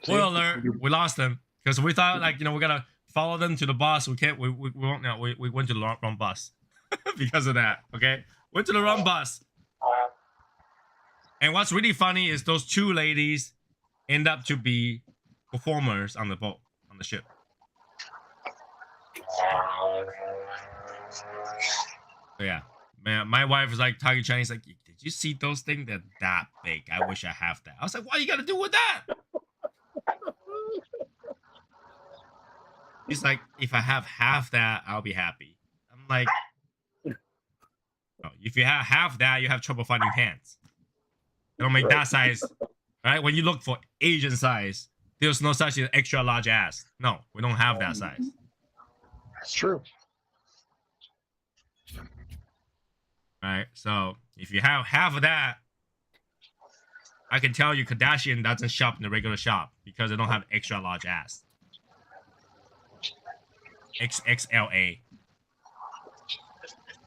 Spoiler alert, we lost them. Because we thought, like, you know, we're gonna follow them to the bus. We can't, we won't, no, we went to the wrong bus. Because of that, okay? Went to the wrong bus. And what's really funny is those two ladies end up to be performers on the boat, on the ship. So yeah, man, my wife was like talking Chinese, like, did you see those things? They're that big. I wish I have that. I was like, what you gotta do with that? He's like, if I have half that, I'll be happy. I'm like, no, if you have half that, you have trouble finding pants. They don't make that size, right? When you look for Asian size, there's no such as extra large ass. No, we don't have that size. That's true. All right, so if you have half of that, I can tell you Kardashian doesn't shop in the regular shop because they don't have extra large ass. XXLA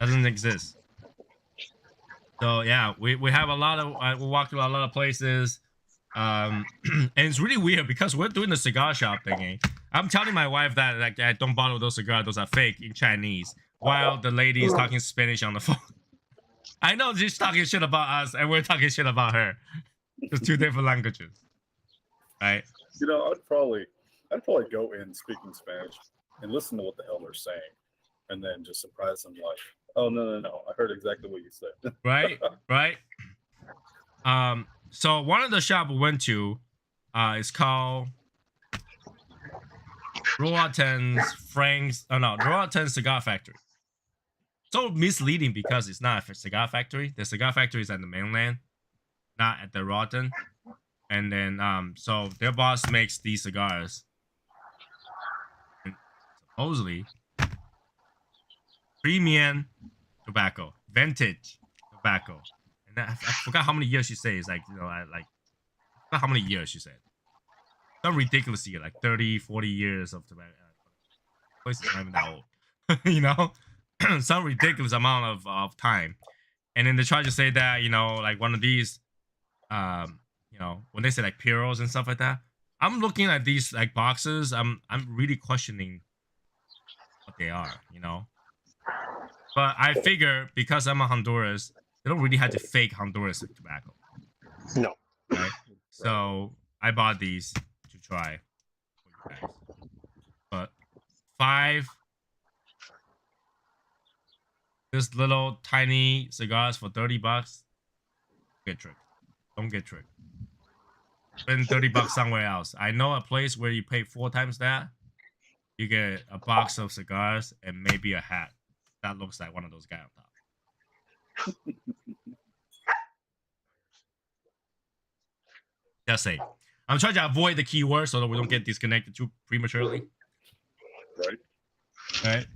doesn't exist. So yeah, we have a lot of we walk through a lot of places, and it's really weird because we're doing the cigar shop thingy. I'm telling my wife that, like, I don't bother those cigars; those are fake in Chinese. While the lady is talking Spanish on the phone. I know she's talking shit about us, and we're talking shit about her. It's two different languages, right? You know, I'd probably go in speaking Spanish and listen to what the hell they're saying, and then just surprise them like, oh no, I heard exactly what you said. Right. So one of the shop we went to, is called Roaten's Cigar Factory. So misleading because it's not a cigar factory. The cigar factory is at the mainland, not at the Roaten. And then, so their boss makes these cigars. And supposedly, premium tobacco, vintage tobacco. And I forgot how many years she says. Like, you know, I forgot how many years she said. Some ridiculous year, like 30, 40 years of tobacco. Place is not even that old. You know? Some ridiculous amount of time. And then they try to say that, you know, like one of these, you know, when they say like Puros and stuff like that, I'm looking at these like boxes. I'm really questioning what they are, you know. But I figure because I'm a Honduras, they don't really have to fake Honduras tobacco. No. Right? So I bought these to try for you guys. But 5 this little tiny cigars for $30. Get tricked. Don't get tricked. Spend $30 somewhere else. I know a place where you pay 4 times that. You get a box of cigars and maybe a hat that looks like one of those guys on top. Just saying. I'm trying to avoid the keyword so that we don't get disconnected too prematurely. Right. Right.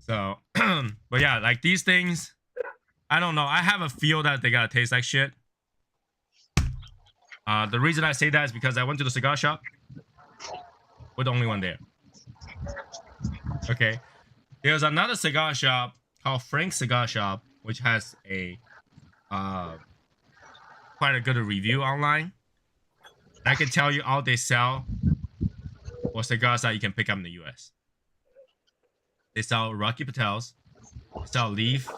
So, but yeah, like these things, I don't know. I have a feel that they gotta taste like shit. The reason I say that is because I went to the cigar shop. We're the only one there. Okay. There's another cigar shop called Frank's Cigar Shop, which has a quite a good review online. I can tell you all they sell were cigars that you can pick up in the US. They sell Rocky Patels, they sell Leaf,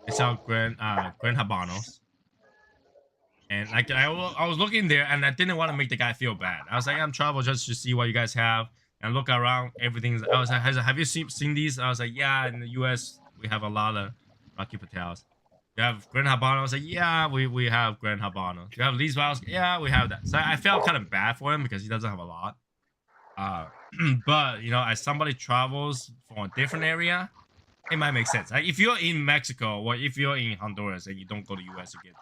they sell Grand Habanos. And like I was looking there and I didn't want to make the guy feel bad. I was like, I'm travel just to see what you guys have and look around everything. I was like, have you seen these? I was like, yeah, in the US we have a lot of Rocky Patels. You have Grand Habano. I was like, yeah, we have Grand Habano. You have Lee's Vows. Yeah, we have that. So I felt kind of bad for him because he doesn't have a lot. But you know, as somebody travels from a different area, it might make sense. Like if you're in Mexico or if you're in Honduras and you don't go to US again,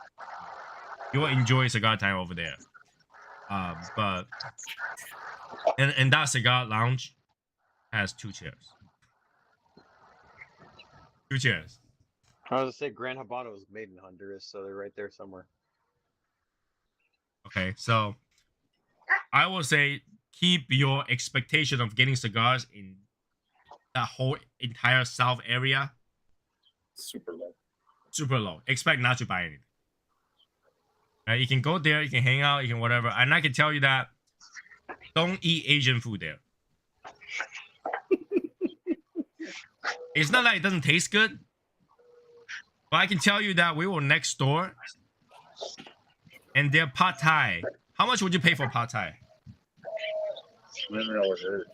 you'll enjoy cigar time over there. But and that cigar lounge has 2 chairs. 2 chairs. I was gonna say Grand Habano was made in Honduras, so they're right there somewhere. Okay, so I will say keep your expectation of getting cigars in that whole entire South area Super low. super low. Expect not to buy anything. Right, you can go there, you can hang out, you can whatever. And I can tell you that don't eat Asian food there. It's not like it doesn't taste good, but I can tell you that we were next door and their pad thai. How much would you pay for pad thai? I don't know what it is.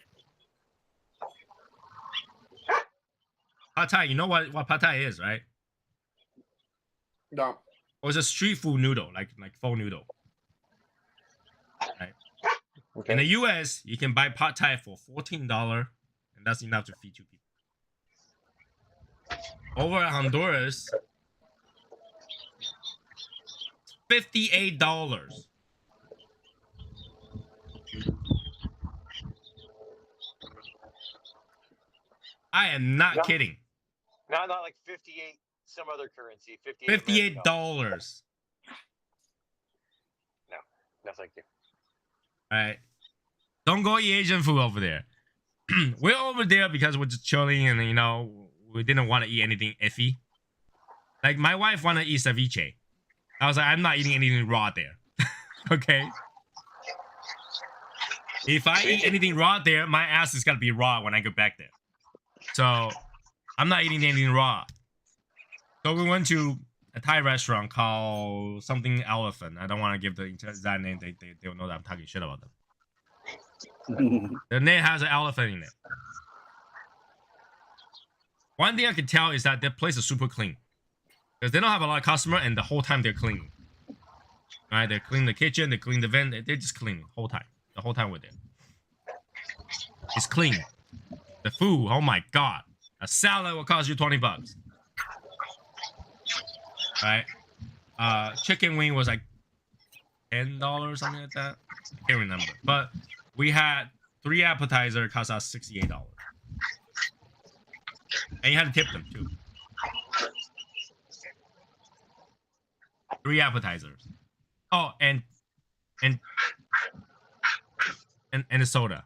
Pad thai, you know what pad thai is, right? No. Or it's a street food noodle, like pho noodle. Right. Okay. In the US, you can buy pad thai for $14, and that's enough to feed 2 people. Over at Honduras, $58. I am not No. kidding. Not like 58 some other currency. $58. No, thank you. All right. Don't go eat Asian food over there. We're over there because we're just chilling and, you know, we didn't want to eat anything iffy. Like, my wife wanted to eat ceviche. I was like, I'm not eating anything raw there. Okay? If I eat anything raw there, my ass is going to be raw when I go back there. So, I'm not eating anything raw. So, we went to a Thai restaurant called something Elephant. I don't want to give the exact name. They will know that I'm talking shit about them. The name has an elephant in it. One thing I can tell is that their place is super clean. Because they don't have a lot of customer and the whole time they're cleaning. Alright, they're cleaning the kitchen, they clean the vent, they're just cleaning the whole time. The whole time we're there. It's clean. The food, oh my god. A salad will cost you $20. Right? Chicken wing was like $10, something like that. I can't remember. But we had 3 appetizers, cost us $68. And you had to tip them too. 3 appetizers. Oh, and a soda.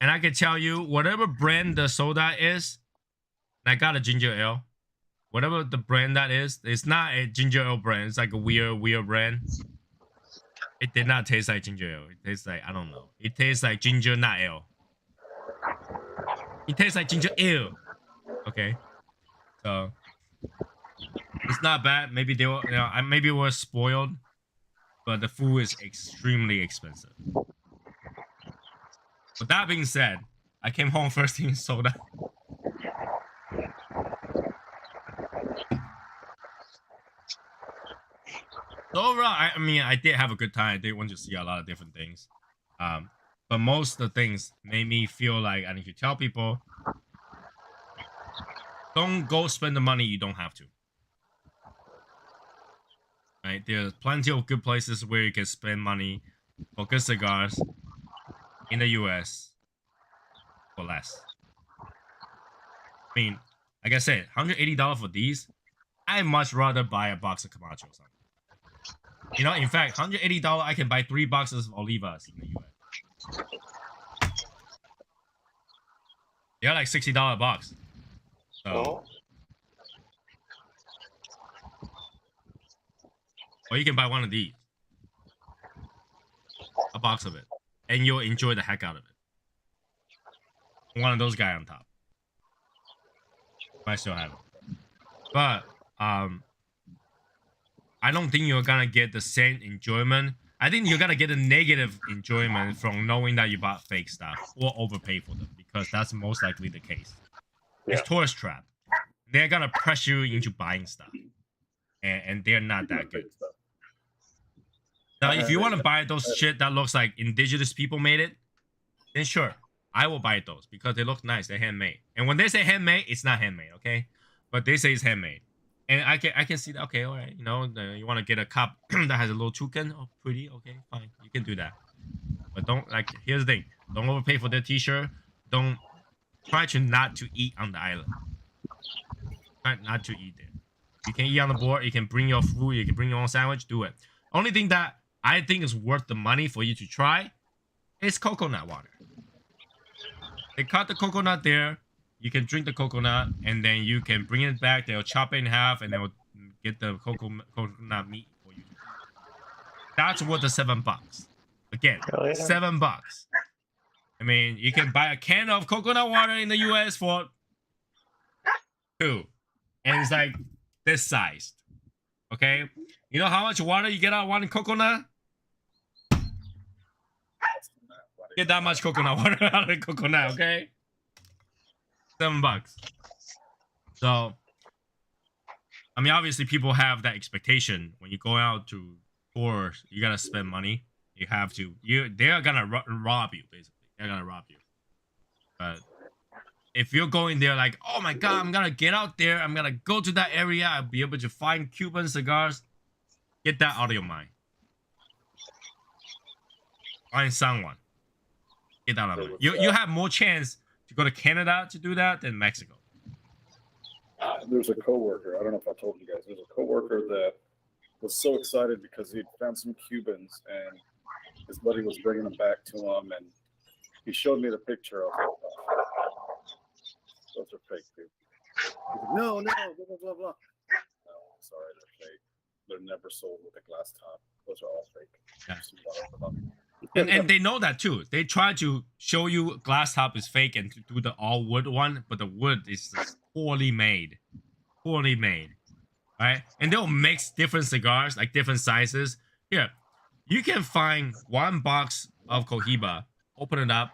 And I can tell you, whatever brand the soda is, I got a ginger ale. Whatever the brand that is, it's not a ginger ale brand. It's like a weird brand. It did not taste like ginger ale. It tastes like, I don't know. It tastes like ginger not ale. It tastes like ginger ale. Okay. So it's not bad. Maybe they were, you know, maybe we were spoiled, but the food is extremely expensive. But that being said, I came home first thing soda. So overall, I mean, I did have a good time. I did want to see a lot of different things. But most of the things made me feel like I need to tell people don't go spend the money you don't have to. Right? There's plenty of good places where you can spend money for good cigars in the US for less. I mean, like I said, $180 for these, I'd much rather buy a box of Camacho or something. You know, in fact, $180, I can buy 3 boxes of Olivas in the US. They're like $60 a box. So, Oh, or you can buy one of these, a box of it, and you'll enjoy the heck out of it. One of those guys on top. I still have it, but I don't think you're gonna get the same enjoyment. I think you're gonna get a negative enjoyment from knowing that you bought fake stuff or overpay for them, because that's most likely the case. Yeah. It's tourist trap. They're gonna pressure you into buying stuff, and they're not that good. Now, if you want to buy those shit that looks like indigenous people made it, then sure, I will buy those because they look nice. They're handmade. And when they say handmade, it's not handmade, okay? But they say it's handmade, and I can see that. Okay, all right, you know, you want to get a cup that has a little toucan. Oh, pretty. Okay, fine, you can do that. But don't, like, here's the thing: don't overpay for their T-shirt. Don't try to not to eat on the island. Try not to eat there. You can eat on the board. You can bring your food. You can bring your own sandwich. Do it. Only thing that I think is worth the money for you to try is coconut water. They cut the coconut there. You can drink the coconut, and then you can bring it back. They'll chop it in half, and they'll get the coconut meat for you. That's worth the $7. Again, hell yeah. $7. I mean, you can buy a can of coconut water in the US for $2, and it's like this sized. Okay, you know how much water you get out of one coconut? Get that much coconut water out of the coconut, okay? $7. So, I mean, obviously, people have that expectation when you go out to tours. You gotta spend money. You have to. They're gonna rob you, basically. They're gonna rob you. But if you're going there like, oh my god, I'm gonna get out there. I'm gonna go to that area. I'll be able to find Cuban cigars. Get that out of your mind. Find someone. Get that out of your mind. You have more chance to go to Canada to do that than Mexico. There's a coworker. I don't know if I told you guys. There's a coworker that was so excited because he'd found some Cubans and his buddy was bringing them back to him, and he showed me the picture of it. Those are fake, dude. He's like, no, blah, blah, blah, blah. No, sorry, they're fake. They're never sold with a glass top. Those are all fake. Yeah. And they know that too. They try to show you glass top is fake and to do the all wood one, but the wood is just poorly made. Poorly made. Right? And they'll mix different cigars, like different sizes. Here, you can find one box of Cohiba, open it up,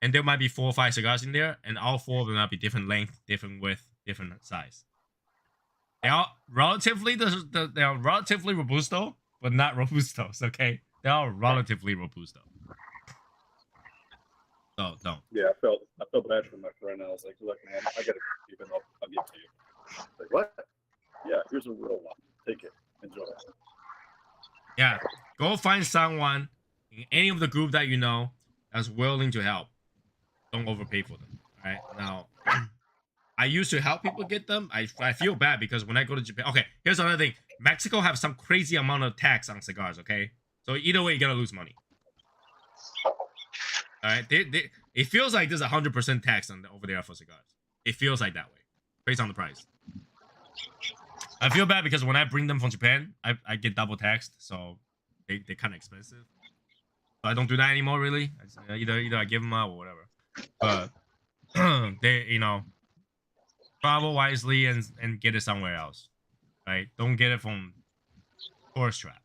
and there might be 4 or 5 cigars in there, and all 4 of them might be different length, different width, different size. They are relatively they are relatively robusto, but not robustos. Okay, they are relatively robusto. So don't. Yeah, I felt bad for my friend. I was like, look, man, I gotta keep it up. I'll give it to you. Like, what? Yeah, here's a real one. Take it. Enjoy it. Yeah, go find someone in any of the group that you know that's willing to help. Don't overpay for them. All right. Now, I used to help people get them. I feel bad because when I go to Japan. Okay, here's another thing. Mexico have some crazy amount of tax on cigars. Okay, so either way, you're gonna lose money. All right. It feels like there's 100% tax on over there for cigars. It feels like that way, based on the price. I feel bad because when I bring them from Japan, I get double taxed, so they're kind of expensive. So I don't do that anymore, really. Either I give them out or whatever. But they, travel wisely and get it somewhere else, right? Don't get it from tourist trap.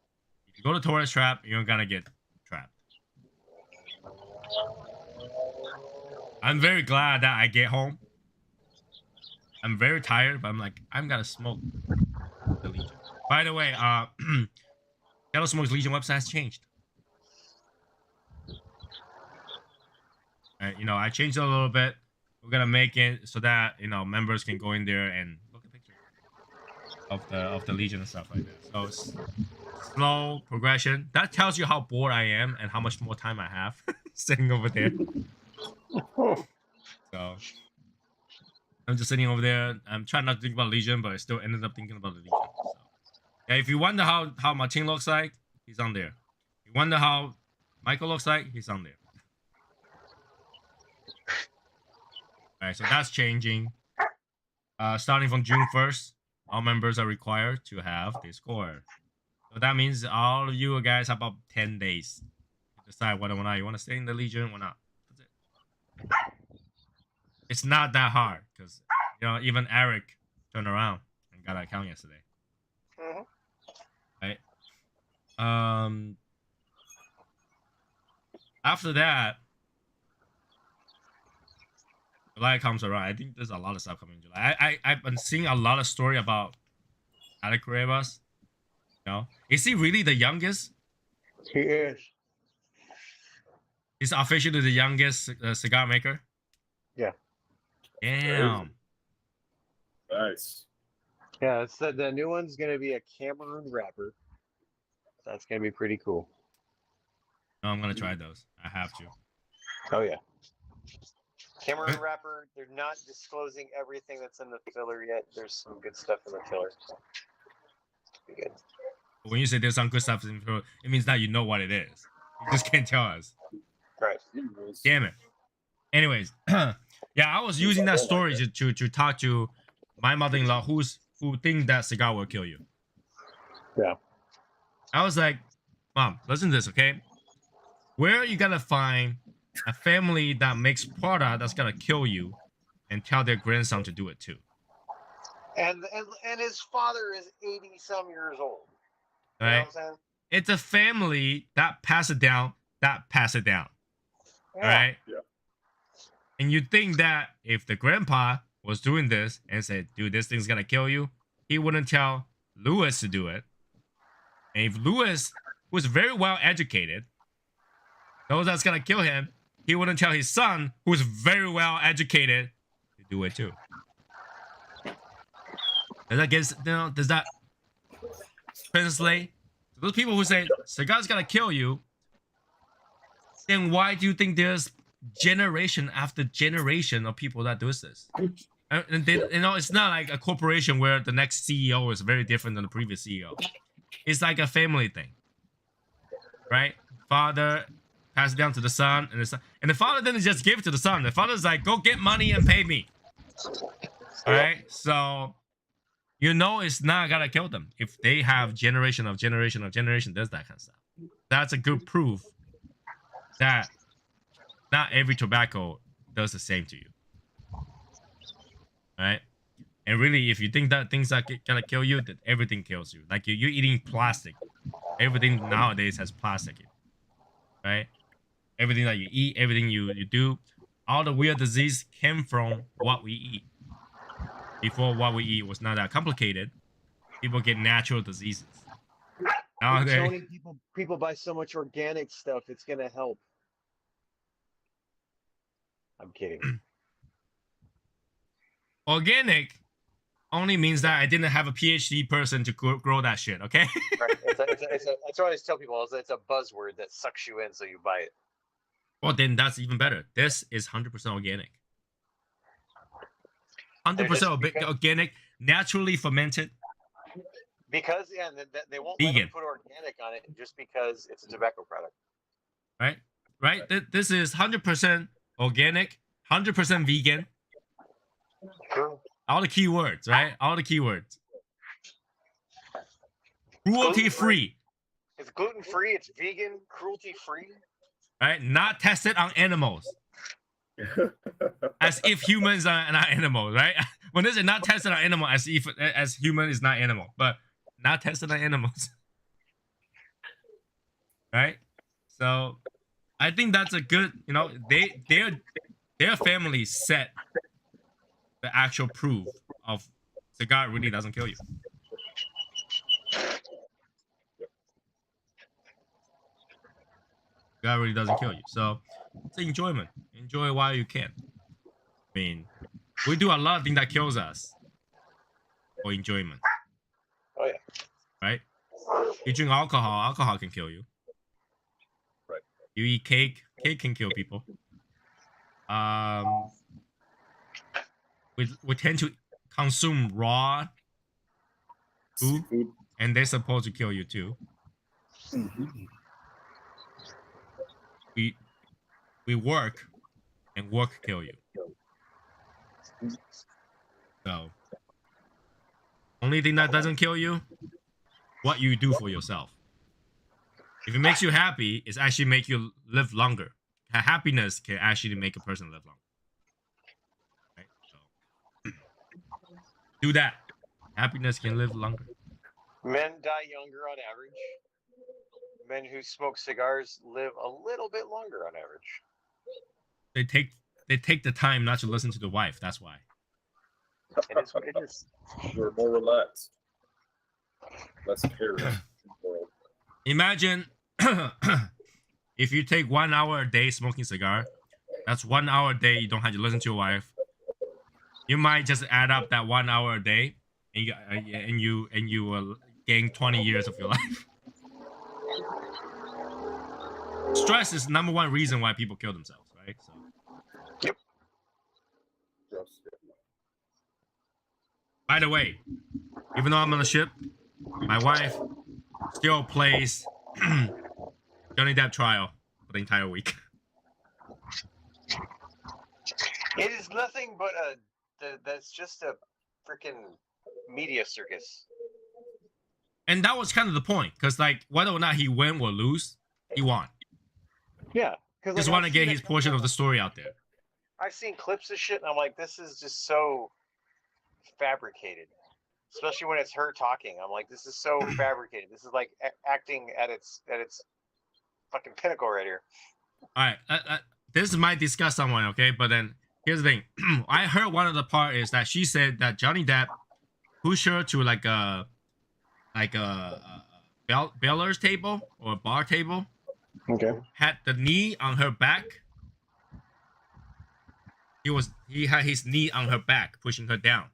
If you go to tourist trap, you're gonna get trapped. I'm very glad that I get home. I'm very tired, but I'm like, I'm gonna smoke the Legion. By the way, Yellow Smoke's Legion website has changed. I changed it a little bit. we're gonna make it so that members can go in there and look at pictures of the Legion and stuff like that. So slow progression. That tells you how bored I am and how much more time I have sitting over there. So I'm just sitting over there. I'm trying not to think about Legion, but I still ended up thinking about the Legion. So yeah, if you wonder how Martin looks like, he's on there. You wonder how Michael looks like, he's on there. Alright, so that's changing. Starting from June 1st, all members are required to have Discord. So that means all of you guys have about 10 days to decide whether or not you want to stay in the Legion or not. That's it. It's not that hard because even Eric turned around and got an account yesterday. Right. After that, July comes around. I think there's a lot of stuff coming in July. I've been seeing a lot of story about Alec Cuevas. Is he really the youngest? He is. He's officially the youngest cigar maker. Yeah. Damn. Nice. Yeah, it's the new one's gonna be a Cameroon wrapper. That's gonna be pretty cool. No, I'm gonna try those. I have to. Oh yeah. Cameroon wrapper. They're not disclosing everything that's in the filler yet. There's some good stuff in the filler. So be good. When you say there's some good stuff in the filler, it means that you know what it is. You just can't tell us. Right. Damn it. Anyways, yeah, I was using that story to talk to my mother-in-law who think that cigar will kill you. Yeah. I was like, Mom, listen to this, okay? Where are you gonna find a family that makes product that's gonna kill you and tell their grandson to do it too? And his father is 80-some years old. You know Right? what I'm saying? It's a family that pass it down. Yeah. All right. Yeah. And you think that if the grandpa was doing this and said, dude, this thing's gonna kill you, he wouldn't tell Lewis to do it. And if Lewis, who's very well educated, knows that's gonna kill him, he wouldn't tell his son, who's very well educated, to do it too. Does that translate? To those people who say cigar's gonna kill you, then why do you think there's generation after generation of people that do this? And they, it's not like a corporation where the next CEO is very different than the previous CEO. It's like a family thing, right? Father pass it down to the son, and the father didn't just give it to the son. The father's like, go get money and pay me. All right, so it's not gonna kill them if they have generation of generation of generation does that kind of stuff. That's a good proof that not every tobacco does the same to you. Right? And really, if you think that things are gonna kill you, that everything kills you. Like you're eating plastic. Everything nowadays has plastic in it. Right? Everything that you eat, everything you do, all the weird disease came from what we eat. Before what we eat was not that complicated, people get natural diseases. Nowadays, Tony, people buy so much organic stuff, it's gonna help. I'm kidding. organic only means that I didn't have a PhD person to grow that shit, okay? Right. That's what I always tell people. It's a buzzword that sucks you in, so you buy it. Well, then that's even better. This is 100% organic. 100% organic, naturally fermented. Because they won't Vegan. let them put organic on it just because it's a tobacco product. Right? This is 100% organic, 100% vegan. True. All the keywords, right? All the keywords. Cruelty free. It's gluten free. It's vegan. Cruelty free. Right? Not tested on animals. As if humans are not animals, right? When this is not tested on animal, as human is not animal, but not tested on animals. Right? So I think that's a good, their family set the actual proof of cigar really doesn't kill you. Cigar really doesn't kill you. So it's enjoyment. Enjoy while you can. I mean, we do a lot of things that kills us for enjoyment. Oh yeah. Right? You drink alcohol can kill you. Right. You eat cake can kill people. We tend to consume raw food, Seafood. and they're supposed to kill you too. We work, and work kill you. So, only thing that doesn't kill you, what you do for yourself. If it makes you happy, it's actually make you live longer. Happiness can actually make a person live longer. Right? So, do that. Happiness can live longer. Men die younger on average. Men who smoke cigars live a little bit longer on average. They take the time not to listen to the wife. That's why. It is what it is. We're more relaxed. Less cares. Imagine if you take 1 hour a day smoking cigar, that's 1 hour a day you don't have to listen to your wife. You might just add up that 1 hour a day, and you will gain 20 years of your life. Stress is number one reason why people kill themselves, right? So. Yep. By the way, even though I'm on the ship, my wife still plays Johnny Depp trial for the entire week. It is nothing but that's just a freaking media circus. And that was kind of the point, because like whether or not he win or lose, he won. Yeah, because Just want to get his portion of the story out there. I've seen clips of shit, and I'm like, this is just so fabricated. Especially when it's her talking, I'm like, this is so fabricated. This is like acting at its fucking pinnacle right here. All right, this might disgust someone, okay? But then here's the thing: I heard one of the part is that she said that Johnny Depp pushed her to like a beller's table or a bar table. Okay. Had the knee on her back. He had his knee on her back, pushing her down,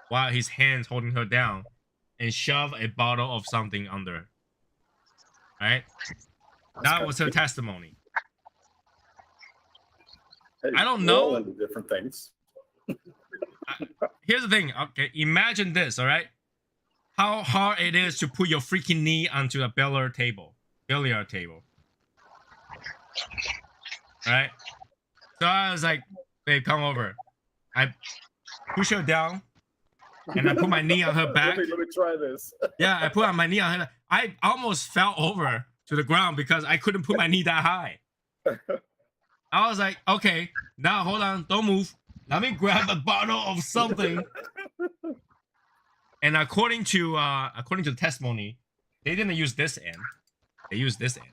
while his hands holding her down, and shove a bottle of something under her. Right? That was her testimony. Hey, I don't we're all know. into different things. Here's the thing. Okay, imagine this. All right, how hard it is to put your freaking knee onto a billiard table. Right? So I was like, babe, come over. I push her down, and I put my knee on her back. Let me try this. Yeah, I put on my knee on her. I almost fell over to the ground because I couldn't put my knee that high. I was like, okay, now hold on, don't move. Let me grab a bottle of something. And according to the testimony, they didn't use this end. They used this end.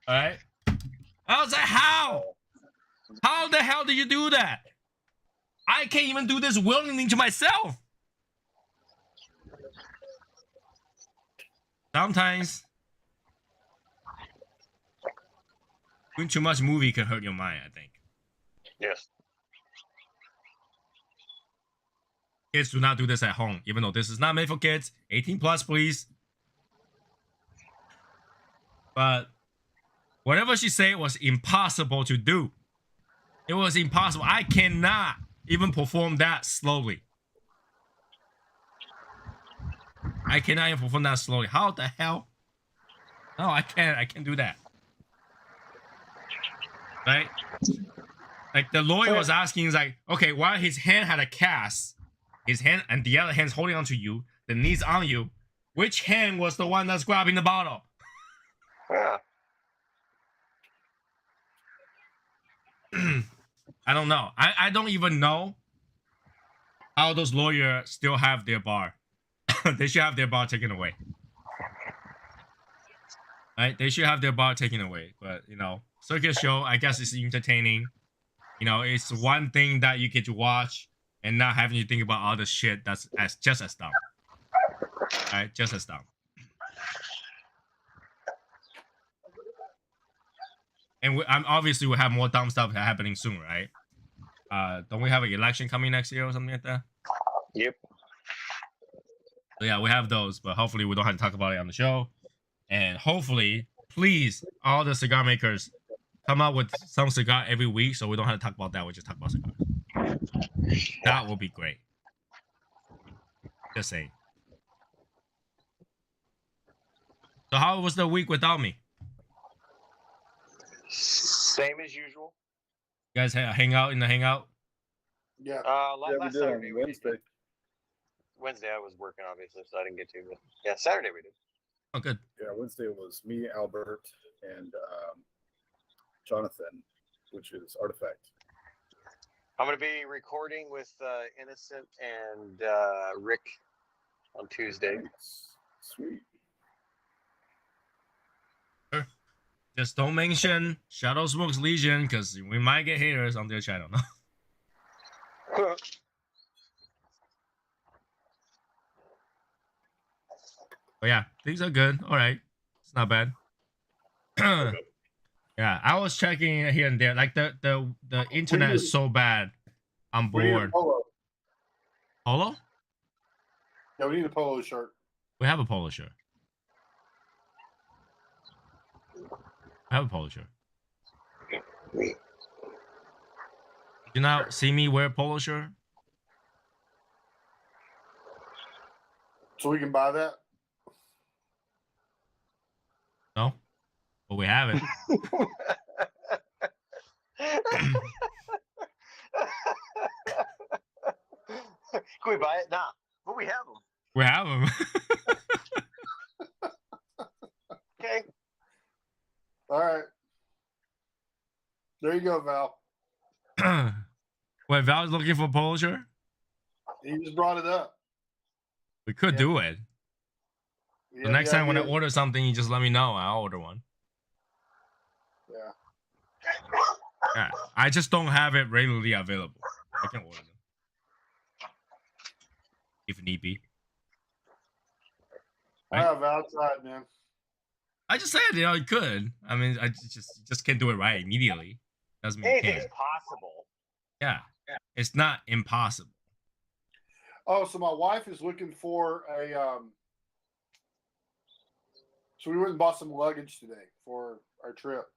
All right. I was like, how? How the hell did you do that? I can't even do this willingly to myself. Sometimes doing too much movie can hurt your mind, I think. Yes. Kids, do not do this at home, even though this is not made for kids. 18 plus, please. But whatever she said was impossible to do. It was impossible. I cannot even perform that slowly. I cannot even perform that slowly. How the hell? No, I can't. I can't do that. Right? Like the lawyer was asking, he's like, okay, while his hand had a cast, his hand and the other hand's holding onto you, the knee's on you, which hand was the one that's grabbing the bottle? Yeah. I don't know. I don't even know how those lawyers still have their bar. They should have their bar taken away. Right? They should have their bar taken away. But, you know, circus show, I guess it's entertaining. You know, it's one thing that you get to watch and not having to think about all the shit that's just as dumb. Right? Just as dumb. And I'm obviously we'll have more dumb stuff happening soon, right? Don't we have an election coming next year or something like that? Yep. So yeah, we have those, but hopefully we don't have to talk about it on the show. And hopefully, please, all the cigar makers come out with some cigar every week, so we don't have to talk about that. We just talk about cigars. That will be great. Just saying. So how was the week without me? Same as usual. You guys hang out in the hangout? Yeah. Yeah, we Last did Saturday on we Wednesday. did. Wednesday I was working obviously, so I didn't get to. But yeah, Saturday we did. Oh, good. Yeah, Wednesday was me, Albert, and Jonathan, which is Artifact. I'm gonna be recording with Innocent and Rick on Tuesday. Nice. Sweet. Just don't mention Shadow Smoke's Legion because we might get haters on their channel. But yeah, things are good. All right, it's not bad. Yeah, I was checking it here and there. Like the internet is so bad. I'm We need a bored. polo. Polo? Yeah, we need a polo shirt. We have a polo shirt. I have a polo shirt. Did you not see me wear a polo shirt? So we can buy that. No, but we have it. Can we buy it? Nah, but we have them. We have them. Okay. All right. There you go, Val. Wait, Val's looking for a polo shirt? He just brought it up. We could Yeah. do it. Yeah, The next the time when I idea- order something, you just let me know. I'll order one. Yeah. Yeah, I just don't have it readily available. I can order them if need be. I have outside, man. I just said, you could. I mean, I just can't do it right immediately. Doesn't mean you Anything's can't. possible. Yeah, it's not impossible. Oh, so my wife is looking for a. So we went and bought some luggage today for our trip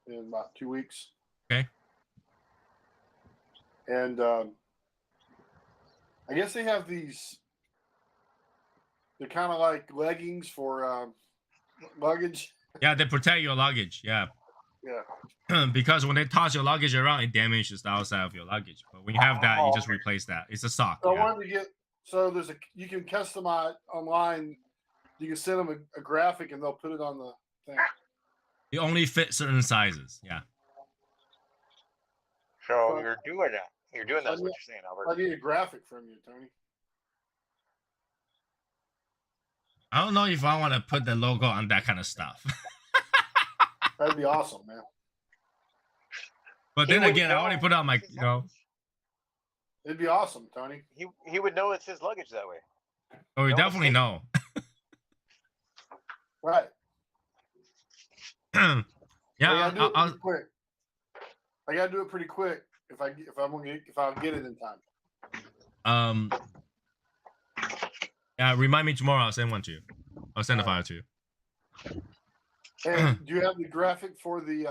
in about 2 weeks. Okay. And I guess they have these. They're kind of like leggings for luggage. Yeah, they protect your luggage. Yeah, Yeah. because when they toss your luggage around, it damages the outside of your luggage. But when you have that, you just replace that. It's a sock. So I Yeah. wanted to get. So there's you can customize online. You can send them a graphic and they'll put it on the thing. It only fit certain sizes. Yeah. So you're doing that. You're doing that's I what need- you're saying, I Albert. need a graphic from you, Tony. I don't know if I want to put the logo on that kind of stuff. That'd be awesome, man. But He then would again, I know already put it on my, it's his luggage. It'd be awesome, Tony. He would know it's his luggage that way. Oh, we No definitely mistake. know. Right. Yeah, I gotta do it I'll, pretty quick. I gotta do it pretty quick if I'll get it in time. yeah, remind me tomorrow. I'll send one to you. I'll send a file to you. And do you have the graphic for the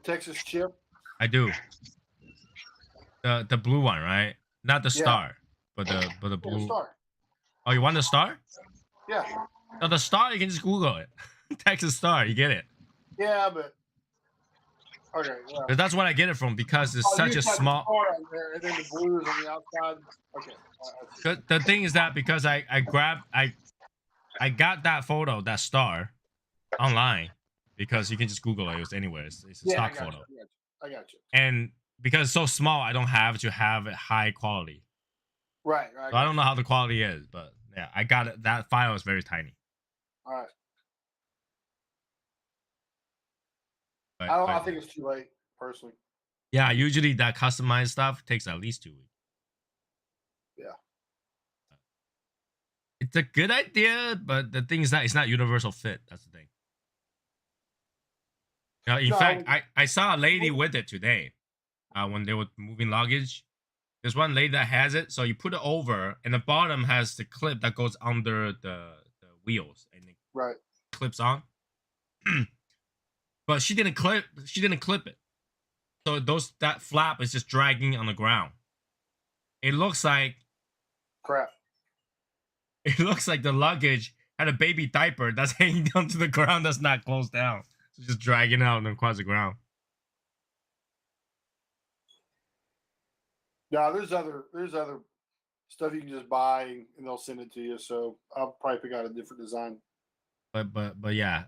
Texas chip? I do. The blue one, right? Not the Yeah. star, but the Yeah, blue. star. Oh, you want the star? Yeah. No, the star. You can just Google it. Texas star. You get it. Yeah, but okay. Well, But that's what I get it from because it's oh, such you a got the small. star on there, and then the blue is on the outside. Okay. I see. The thing is that because I got that photo, that star, online because you can just Google it. It's anywhere. It's a Yeah, stock photo. I got you. And because it's so small, I don't have to have it high quality. Right. So I don't know how the quality is, but yeah, I got it. That file is very tiny. All right. But, I but think it's too late, personally. yeah, usually that customized stuff takes at least 2 weeks. Yeah. it's a good idea, but the thing is that it's not universal fit. That's the thing. In No. fact, I saw a lady with it today. When they were moving luggage, there's one lady that has it. So you put it over, and the bottom has the clip that goes under the wheels, and it Right. clips on. But she didn't clip it. So that flap is just dragging on the ground. It looks like Crap. It looks like the luggage had a baby diaper that's hanging down to the ground that's not closed down. So just dragging out and across the ground. Yeah, there's other stuff you can just buy and they'll send it to you. So I'll probably pick out a different design. But yeah,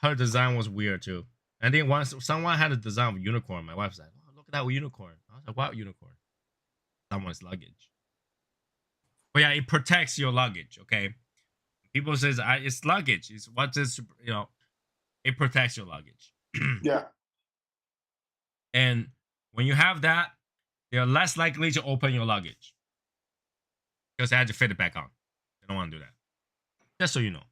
her design was weird too. I think once someone had a design of a unicorn, my wife was like, "Oh, look at that unicorn." I was like, "What unicorn?" Someone's luggage. But yeah, it protects your luggage. Okay, people says it's luggage. It's what's this? It protects your luggage. Yeah. And when you have that, they're less likely to open your luggage because they had to fit it back on. They don't want to do that. Just so you know.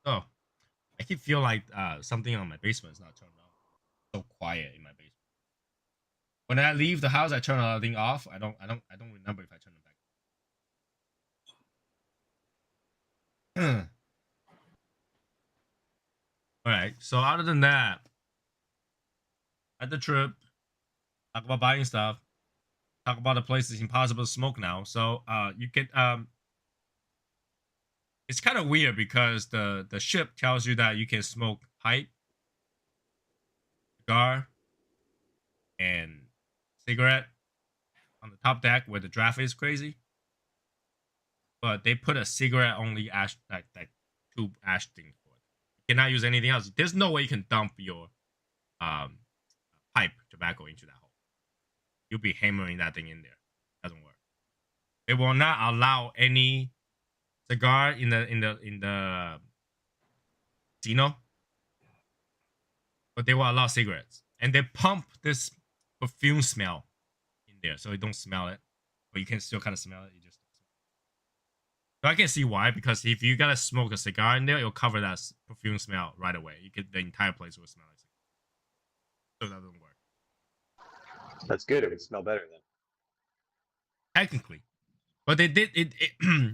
Oh, I keep feel like something on my basement is not turned on. So quiet in my basement. When I leave the house, I turn everything off. I don't remember if I turn it back. All right. So other than that, at the trip, talk about buying stuff. Talk about the places impossible to smoke now. So you get it's kind of weird because the ship tells you that you can smoke pipe, cigar, and cigarette on the top deck where the draft is crazy. But they put a cigarette only ash like tube ash thing for it. You cannot use anything else. There's no way you can dump your pipe tobacco into that hole. You'll be hammering that thing in there. Doesn't work. They will not allow any cigar in the casino, but they will allow cigarettes, and they pump this perfume smell in there, so you don't smell it, but you can still kind of smell it. So I can see why, because if you gotta smoke a cigar in there, it'll cover that perfume smell right away. The entire place will smell like cigar. So that doesn't work. That's good. It would smell better then. Technically. But they did it.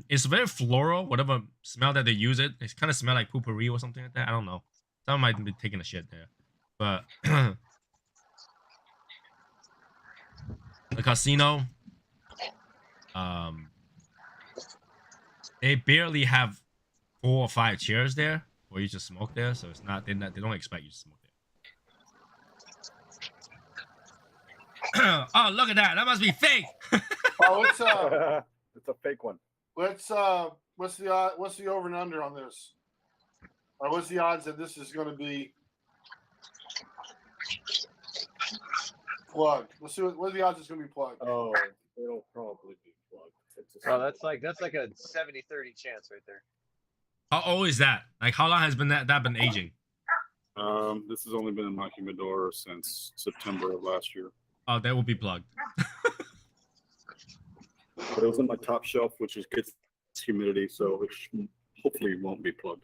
It's very floral. Whatever smell that they use, it kind of smell like poopery or something like that. I don't know. Someone might be taking a shit there, but the casino, they barely have 4 or 5 chairs there where you just smoke there. So it's not. They don't expect you to smoke there. Oh, look at that! That must be fake. Oh, it's It's a fake one. what's the over and under on this? Or what's the odds that this is going to be plugged? Let's see what are the odds it's going to be plugged. Oh, it'll probably be plugged. Oh, that's like a 70-30 chance right there. How old is that? Like, how long has that been aging? This has only been in my humidor since September of last year. Oh, that will be plugged. But it was in my top shelf, which is good humidity, so it hopefully won't be plugged.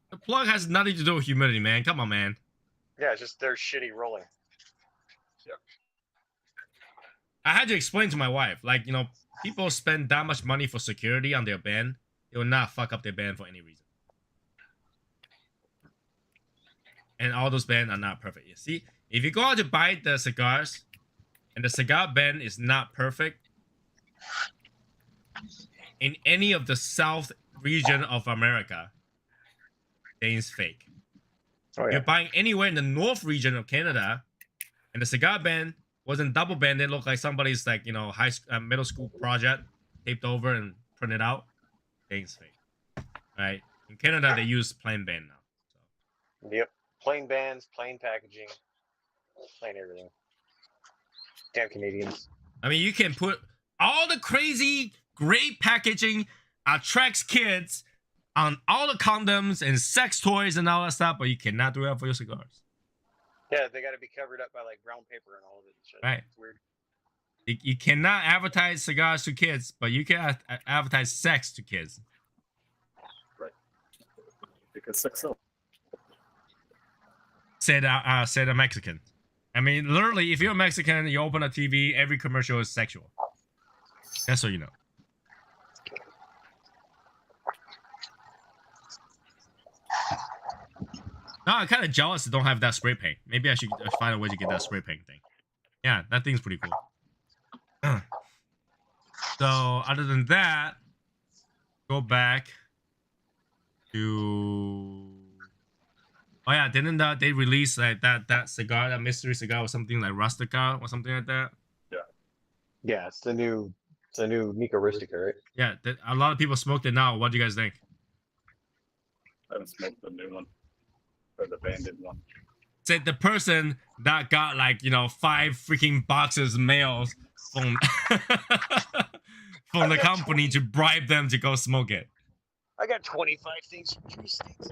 The plug has nothing to do with humidity, man. Come on, man. Yeah, it's just they're shitty rolling. I had to explain to my wife, like, people spend that much money for security on their band. They will not fuck up their band for any reason. And all those bands are not perfect. You see, if you go out to buy the cigars, and the cigar band is not perfect, in any of the South region of America, then it's fake. Oh yeah. You're buying anywhere in the North region of Canada, and the cigar band wasn't double band. They look like somebody's middle school project taped over and printed out. Then it's fake. Right? In Canada, they use plain band now. So. Yep. Plain bands, plain packaging, plain everything. Damn Canadians. I mean, you can put all the crazy, great packaging attracts kids on all the condoms and sex toys and all that stuff, but you cannot do that for your cigars. Yeah, they got to be covered up by like brown paper and all of it and shit. Right. It's weird. You cannot advertise cigars to kids, but you can advertise sex to kids. Because sex sells. Said a Mexican. I mean, literally, if you're a Mexican, you open a TV, every commercial is sexual. That's so you know. No, I'm kind of jealous I don't have that spray paint. Maybe I should find a way to get that spray paint thing. Yeah, that thing's pretty cool. So, other than that, go back to... Oh yeah, didn't they release like that cigar, that mystery cigar, or something like Rustica or something like that? Yeah, it's the new Nica Rustica, right? Yeah, a lot of people smoked it now. What do you guys think? I haven't smoked the new one. Or the banded one. Said the person that got like, 5 freaking boxes mails from from the company to bribe them to go smoke it. I got 25 things from 3 states.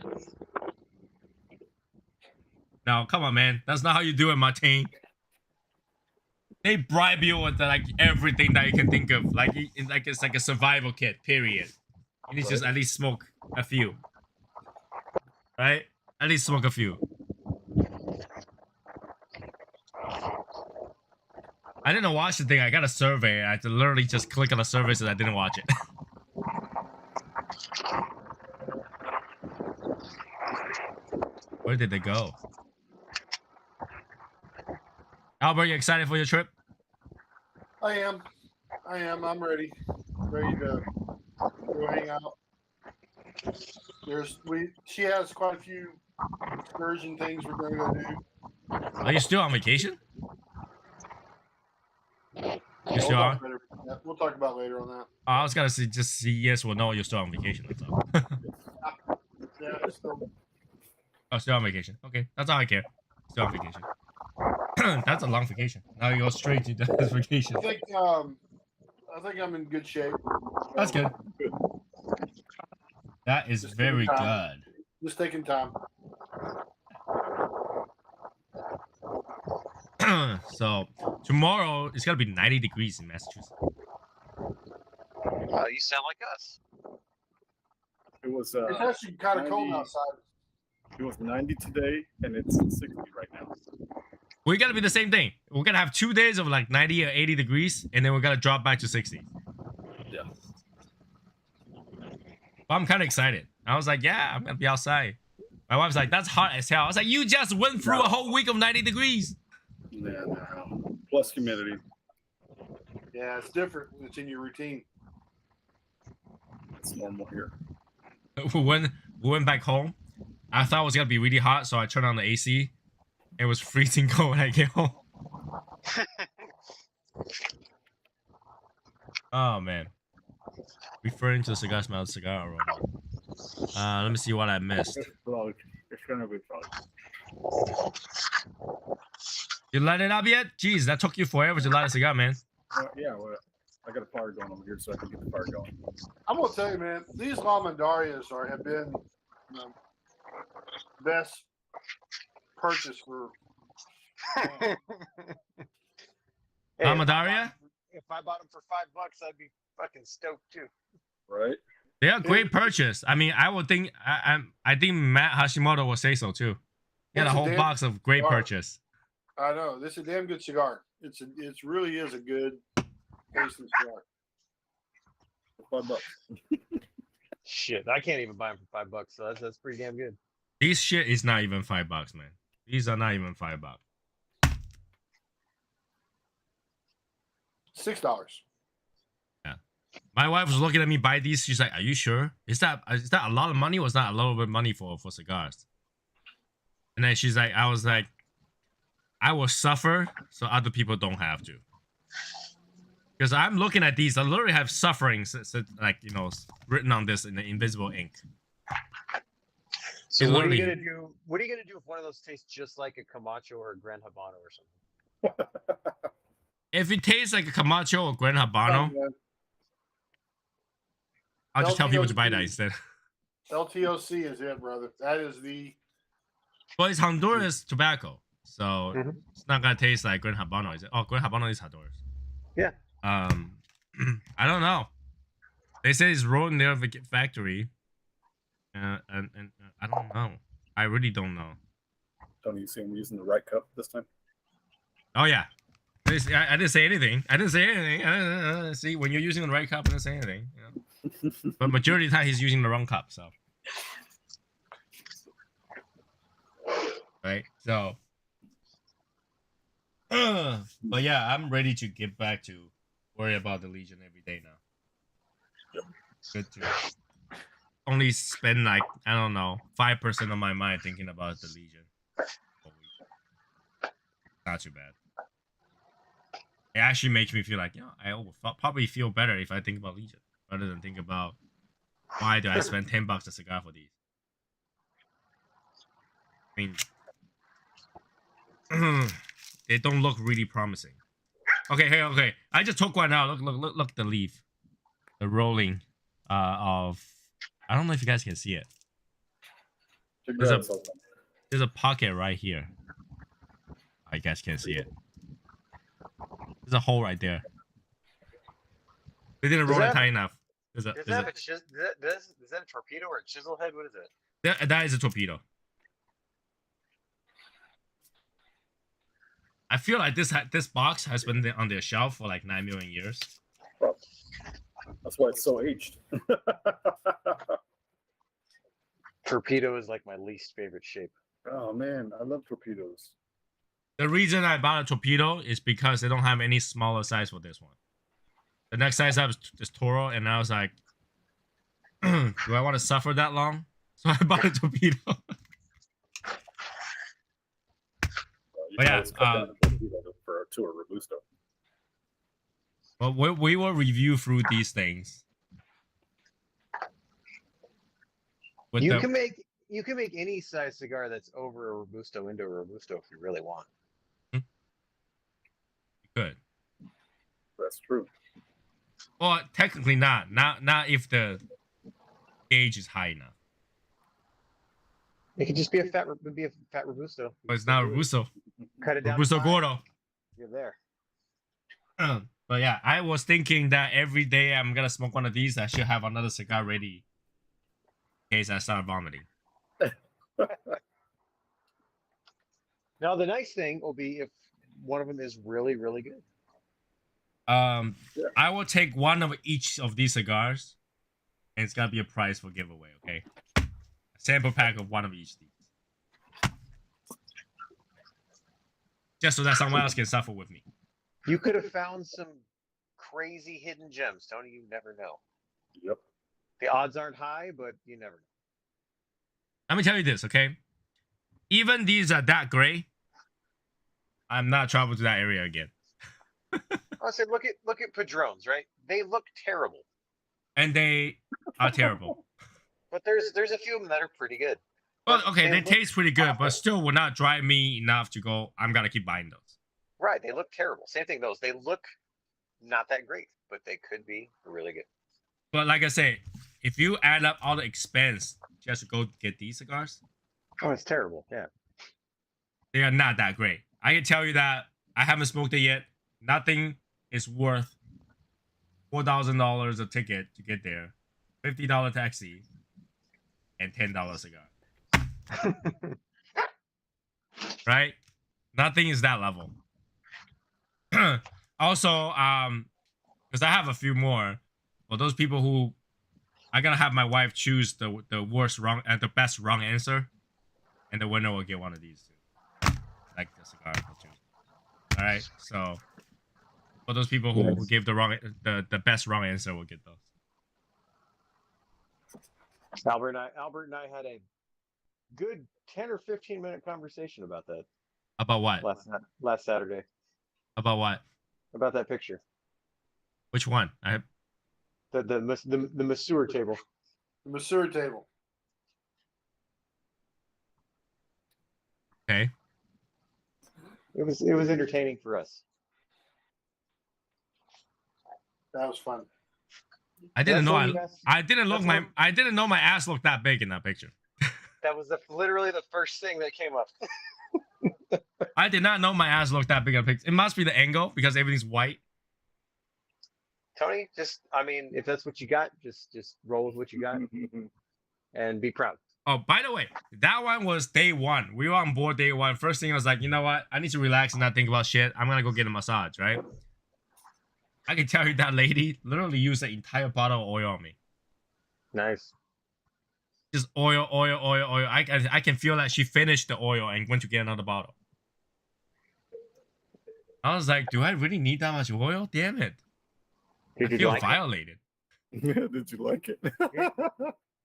No, come on, man. That's not how you do it, Martin. They bribe you with like everything that you can think of. Like it's like a survival kit, period. You need to just at least smoke a few. Right? At least smoke a few. I didn't watch the thing. I got a survey. I had to literally just click on the survey so I didn't watch it. Where did they go? Albert, you excited for your trip? I am. I'm ready. Ready to go hang out. She has quite a few excursion things we're gonna go do. Are you still on vacation? You still on? We'll talk about later on that. Oh, I was gonna say just see yes or no. You're still on vacation. That's all. Yeah, still. Oh, still on vacation. Okay, that's all I care. Still on vacation. That's a long vacation. Now you go straight to this vacation. I think I'm in good shape. That's good. That is very good. Just taking time. So tomorrow it's gonna be 90 degrees in Massachusetts. You sound like us. It was It's actually kind of cold 90 outside. It was 90 today, and it's 60 right now. We're gonna be the same thing. We're gonna have 2 days of like 90 or 80 degrees, and then we're gonna drop back to 60. Yeah. But I'm kind of excited. I was like, yeah, I'm gonna be outside. My wife's like, that's hot as hell. I was like, you just went through a whole week of 90 degrees. Yeah, no. Plus humidity. Yeah, it's different. It's in your routine. It's normal here. When we went back home, I thought it was gonna be really hot, so I turned on the AC. It was freezing cold when I came home. Oh man. Referring to the cigar smell, the cigar aroma. Let me see what I missed. It's gonna be fun. You light it up yet? Jeez, that took you forever to light a cigar, man. Yeah, well, I got a fire going over here, so I can get the fire going. I'm gonna tell you, man, these lamandarias have been best purchase for. Amadaria? If I bought them for $5, I'd be fucking stoked too. Right? They are great purchase. I mean, I would think I think Matt Hashimoto will say so too. He had a whole box of great purchase. I know this is a damn good cigar. It really is a good tasting cigar. $5. Shit, I can't even buy them for $5, so that's pretty damn good. These shit is not even $5, man. These are not even $5. $6. Yeah. My wife was looking at me buy these. She's like, "Are you sure? Is that a lot of money, or is that a little bit of money for cigars?" And then she's like, I was like, I will suffer so other people don't have to. Because I'm looking at these, I literally have suffering, like, written on this in the invisible ink. So what are you gonna do? What are you gonna do if one of those tastes just like a Camacho or a Gran Habano or something? If it tastes like a Camacho or Gran Habano, I'll just tell people to buy that instead. LTOC is it, brother. That is the. Well, it's Honduras tobacco, so it's not gonna taste like Gran Habano, is it? Oh, Gran Habano is Honduras. Yeah. I don't know. They say it's rolling their factory. And I don't know. I really don't know. Tony, you see him using the right cup this time? Oh yeah. I didn't say anything. I didn't say anything. See, when you're using the right cup, I didn't say anything. You know? But majority of the time, he's using the wrong cup. So, right. So, but yeah, I'm ready to get back to worry about the Legion every day now. Good to only spend like I don't know 5% of my mind thinking about the Legion. Not too bad. It actually makes me feel like, you know, I will probably feel better if I think about Legion rather than think about why do I spend $10 a cigar for these. I mean, they don't look really promising. Okay, hey, okay. I just took one out. Look, the leaf, the rolling, of. I don't know if you guys can see it. There's a pocket right here. I guess can't see it. There's a hole right there. They didn't roll it tight enough. Does that a torpedo or a chisel head? What is it? That is a torpedo. I feel like this box has been on their shelf for like 9 million years. That's why it's so aged. Torpedo is like my least favorite shape. Oh man, I love torpedoes. The reason I bought a torpedo is because they don't have any smaller size for this one. The next size up is Toro, and I was like, do I want to suffer that long? So I bought a torpedo. But yeah, to a Robusto. Well, we will review through these things. You can make any size cigar that's over a Robusto into a Robusto if you really want. Good. That's true. Well, technically not if the gauge is high enough. It could just be a fat Robusto. But it's not Robusto. Cut it down. Robusto Gordo. You're there. But yeah, I was thinking that every day I'm gonna smoke one of these, I should have another cigar ready in case I start vomiting. Now the nice thing will be if one of them is really, really good. I will take one of each of these cigars, and it's gotta be a prize for giveaway, okay? A sample pack of one of each of these. Just so that someone else can suffer with me. You could have found some crazy hidden gems, Tony. You never know. Yep. The odds aren't high, but you never know. Let me tell you this, okay? Even these are that gray, I'm not traveling to that area again. I said, look at Padrones, right? They look terrible. And they are terrible. But there's a few of them that are pretty good. Well, okay, they taste pretty good, but still will not drive me enough to go, I'm gonna keep buying those. Right, they look terrible. Same thing, those. They look not that great, but they could be really good. But like I say, if you add up all the expense just to go get these cigars, oh, it's terrible. Yeah. They are not that great. I can tell you that I haven't smoked it yet. Nothing is worth $4,000 a ticket to get there, $50 taxi, and $10 cigar. Right? Nothing is that level. Also, because I have a few more. For those people who, I'm gonna have my wife choose the worst wrong and the best wrong answer, and the winner will get one of these two, like the cigar too. All right, so for those people who gave the best wrong answer, will get those. Albert and I had a good 10 or 15-minute conversation about that. About what? Last Saturday. About what? About that picture. Which one? The masseur table. The masseur table. Okay. It was entertaining for us. That was fun. I didn't know I didn't know my ass looked that big in that picture. That was literally the first thing that came up. I did not know my ass looked that big in a picture. It must be the angle because everything's white. Tony, just I mean, if that's what you got, just roll with what you got and be proud. Oh, by the way, that one was day one. We were on board day one. First thing I was like, you know what? I need to relax and not think about shit. I'm gonna go get a massage, right? I can tell you that lady literally used the entire bottle of oil on me. Nice. Just oil. I can feel that she finished the oil and went to get another bottle. I was like, do I really need that much oil? Damn it. Did I you feel like violated. Yeah, did you like it?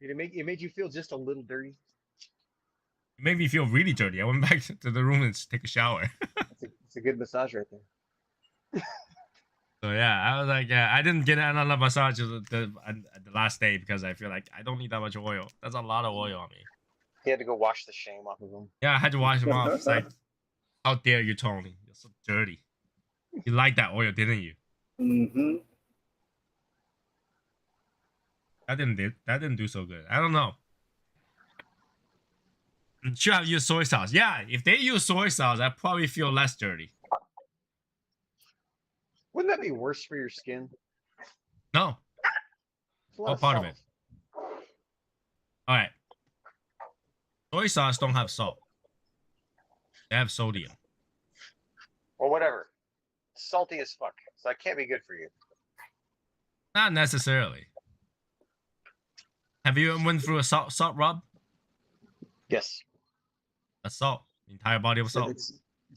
it made you feel just a little dirty? It made me feel really dirty. I went back to the room and take a shower. It's a good massage right there. So yeah, I was like, yeah, I didn't get another massage the last day because I feel like I don't need that much oil. That's a lot of oil on me. He had to go wash the shame off of him. Yeah, I had to wash them off. It's like, how dare you, Tony? You're so dirty. You liked that oil, didn't you? Mm-hmm. That didn't do so good. I don't know. Should have used soy sauce. Yeah, if they use soy sauce, I probably feel less dirty. Wouldn't that be worse for your skin? No, It's a lot all of part of salt. it. All right. Soy sauce don't have salt. They have sodium. Or whatever. It's salty as fuck. So that can't be good for you. Not necessarily. Have you ever went through a salt rub? Yes. That's salt. The entire body of salt. It's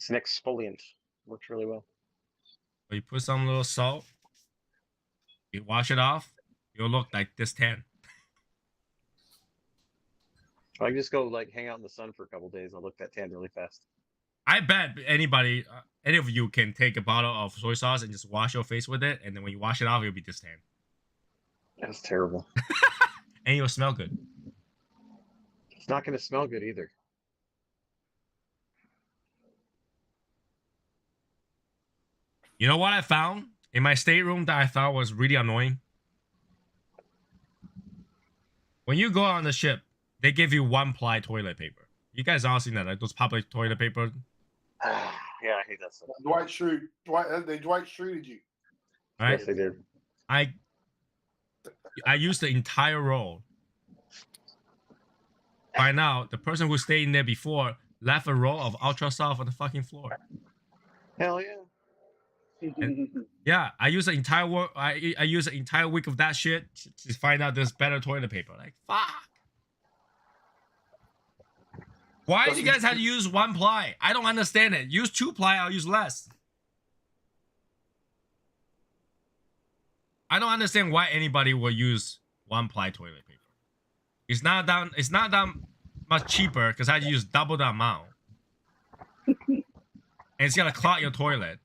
an exfoliant. Works really well. So you put some little salt. You wash it off. You'll look like this tan. I can just go like hang out in the sun for a couple days. I'll look that tan really fast. I bet anybody, any of you can take a bottle of soy sauce and just wash your face with it. And then when you wash it off, you'll be this tan. That's terrible. And you'll smell good. It's not going to smell good either. You know what I found in my stateroom that I thought was really annoying? When you go on the ship, they give you 1-ply toilet paper. You guys all seen that, like those public toilet paper? Yeah, I hate that stuff. Dwight Schruted you. Right? Yes, they did. I used the entire roll. By now, the person who stayed in there before left a roll of Ultra Soft on the fucking floor. Hell yeah. Yeah, I used the entire I used the entire week of that shit to find out there's better toilet paper. Like, fuck. Why do you guys have to use 1-ply? I don't understand it. Use 2-ply, I'll use less. I don't understand why anybody will use 1-ply toilet paper. It's not that much cheaper because I had to use double the amount. And it's gonna clog your toilet.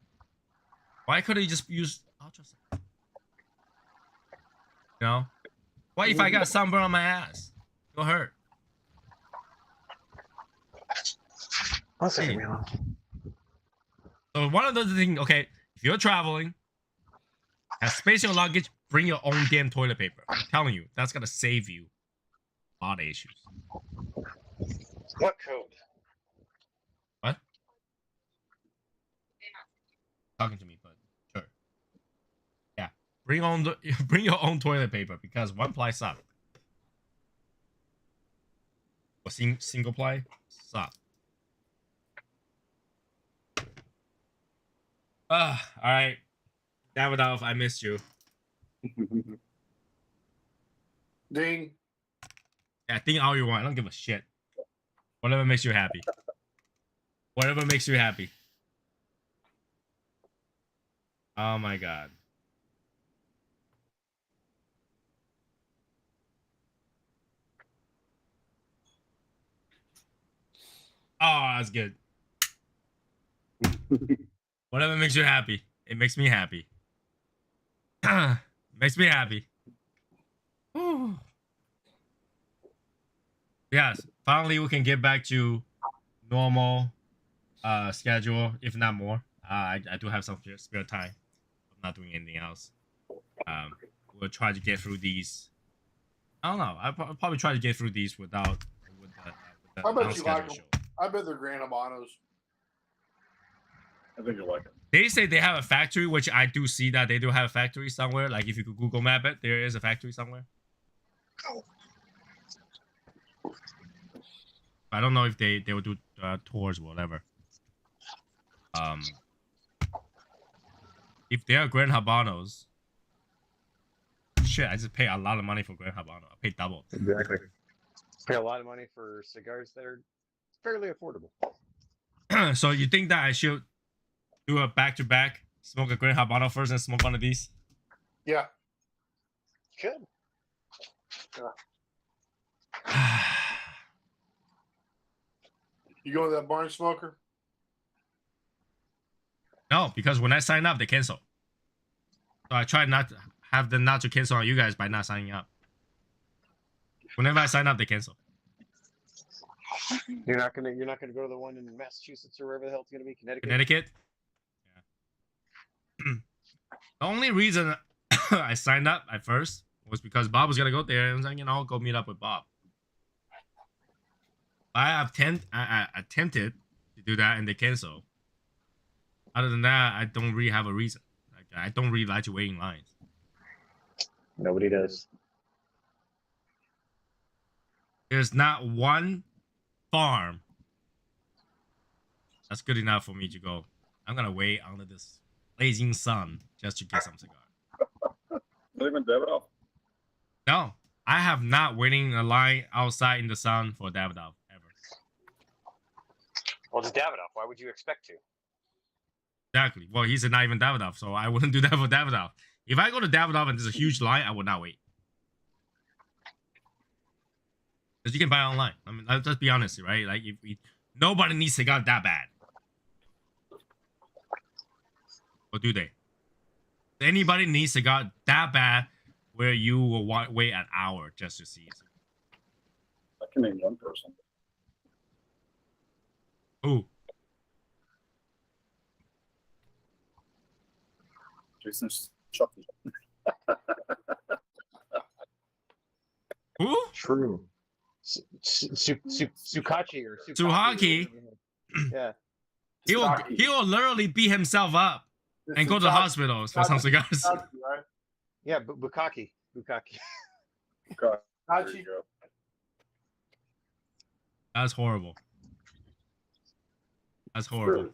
Why couldn't you just use ultrasound? You know? What if I got sunburn on my ass? It'll hurt. One second, man. So one of those things, okay, if you're traveling, have space in your luggage, bring your own damn toilet paper. I'm telling you, that's gonna save you a lot of issues. What code? What? Talking to me, but sure. Yeah, bring your own toilet paper because 1-ply suck. Or single ply suck. All right. Davidoff, I missed you. Ding. Yeah, think all you want. I don't give a shit. Whatever makes you happy. Whatever makes you happy. Oh my god. Oh, that's good. Whatever makes you happy. It makes me happy. Makes me happy. Yes, finally we can get back to normal schedule, if not more. I do have some spare time. I'm not doing anything else. We'll try to get through these. I don't know. I'll probably try to get through these without I bet you like non-scheduled them. show. I bet they're Grand Amanos. I think you'll like it. They say they have a factory, which I do see that they do have a factory somewhere. Like if you could Google map it, there is a factory somewhere. I don't know if they will do tours or whatever. If they are Grand Habanos, shit, I just pay a lot of money for Grand Habano. I pay double. Exactly. Pay a lot of money for cigars that are fairly affordable. So you think that I should do a back-to-back, smoke a Grand Habano first and smoke one of these? Yeah. Good. You going to that barn smoker? No, because when I sign up, they cancel. So I try not to have them not to cancel on you guys by not signing up. Whenever I sign up, they cancel. You're not gonna go to the one in Massachusetts or wherever the hell it's gonna be, Connecticut. Connecticut? Yeah. The only reason I signed up at first was because Bob was gonna go there, and I was like, I'll go meet up with Bob. I attempted to do that, and they canceled. Other than that, I don't really have a reason. Like, I don't really like to wait in lines. Nobody does. There's not one farm that's good enough for me to go. I'm gonna wait under this blazing sun just to get some cigar. Not even Davidoff. No, I have not waiting in a line outside in the sun for Davidoff ever. Well, it's Davidoff. Why would you expect to? Exactly. Well, he's not even Davidoff, so I wouldn't do that for Davidoff. If I go to Davidoff and there's a huge line, I would not wait. Because you can buy it online. I mean, let's just be honest, right? Like, nobody needs cigar that bad. Or do they? Does anybody need cigar that bad where you will wait an hour just to see it? I can name one person. Who? Jason Chucky. Who? True. Sukachi or Suhaki. Yeah. He will literally beat himself up and go to the hospitals for some cigars. Right? Yeah, but Bukaki. God, there Hachi. you go. That's horrible. That's horrible.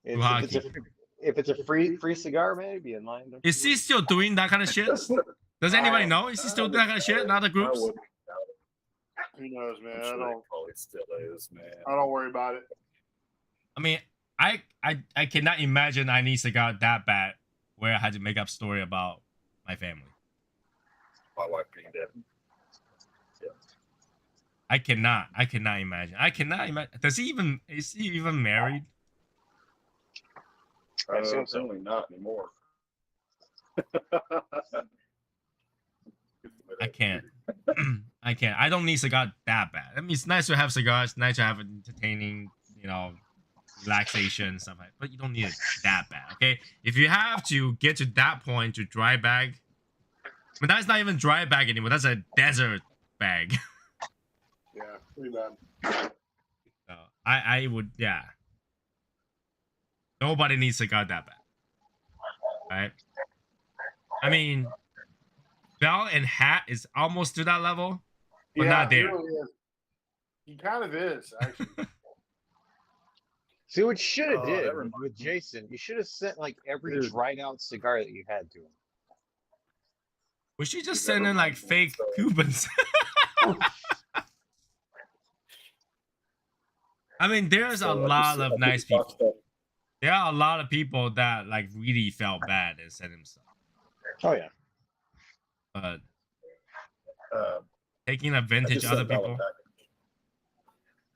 If it's a free cigar, man, be in line. Is he still doing that kind of shit? Does anybody know? Is he still doing that kind of shit in other groups? Who knows, man? I'm I sure don't. he probably still is, man. I don't worry about it. I mean, I cannot imagine I need cigar that bad where I had to make up story about my family. My wife being dead. Yeah. I cannot imagine. Is he even married? I assume so. Certainly not anymore. I can't. I can't. I don't need cigar that bad. I mean, it's nice to have cigars, nice to have entertaining, relaxation stuff like. But you don't need it that bad, okay? If you have to get to that point to dry bag, but that's not even dry bag anymore. That's a desert bag. Yeah, pretty bad. So I would, yeah. Nobody needs cigar that bad, right? I mean, Bell and Hat is almost to that level, but not there. He really is. He kind of is, actually. See what you should have did that reminds with me. Jason. You should have sent like every Dude. dried out cigar that you had to him. We should just send in like fake Cubans. I mean, there's a lot of nice people. There are a lot of people that like really felt bad and sent him stuff. Oh yeah. But taking I advantage just of other sent Bella a people. package.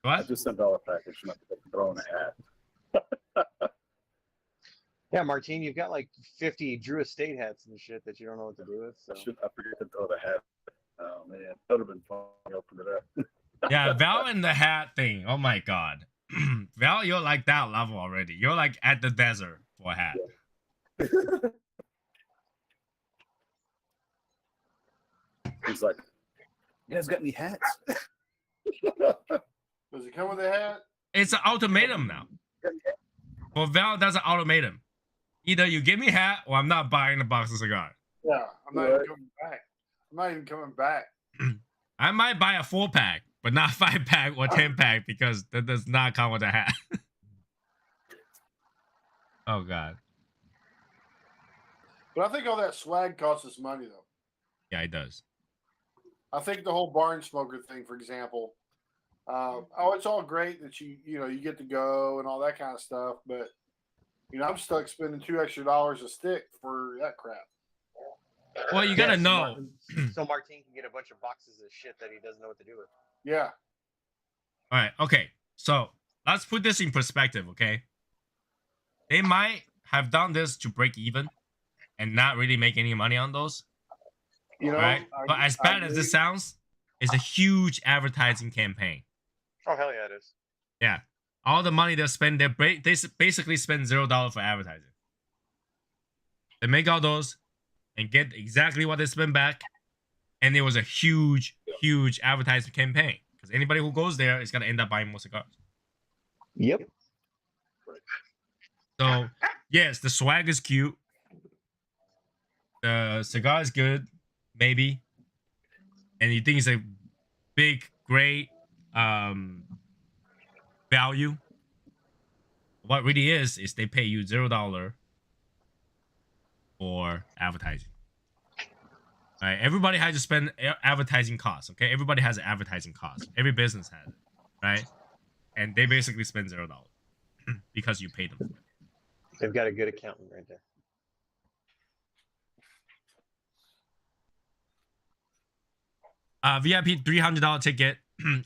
I What? just sent Bella a package. Not to throw in a hat. Yeah, Martine, you've got like 50 Drew Estate hats and shit that you don't know what to do with. So. I forget to throw the hat. Oh man, that would have been fun. I opened it up. Yeah, Val and the hat thing. Oh my god. Val, you're like that level already. You're like at the desert for a hat. He's like, you guys got any hats? Does it come with a hat? It's an ultimatum now. For Val, that's an ultimatum. Either you give me a hat or I'm not buying a box of cigar. Yeah, I'm not even coming back. I'm not even coming back. I might buy a 4-pack, but not 5-pack or 10-pack because that does not come with a hat. Oh God. But I think all that swag costs us money, though. Yeah, it does. I think the whole barn smoker thing, for example. It's all great that you get to go and all that kind of stuff, but I'm stuck spending $2 extra a stick for that crap. Well, you gotta know. So Martin can get a bunch of boxes of shit that he doesn't know what to do with. Yeah. All right. Okay. So let's put this in perspective. Okay. They might have done this to break even and not really make any money on those. Right. But as bad as this sounds, it's a huge advertising campaign. Oh hell yeah, it is. Yeah. All the money they spend, they basically spend $0 for advertising. They make all those and get exactly what they spend back. And it was a huge, huge advertising campaign. Because anybody who goes there is going to end up buying more cigars. Yep. So, yes, the swag is cute. The cigar is good, maybe. And you think it's a big, great value. What really is they pay you $0 for advertising. All right, everybody has to spend advertising costs. Okay, everybody has an advertising cost. Every business has it, right? And they basically spend $0 because you pay them for it. They've got a good accountant right there. VIP $300 ticket,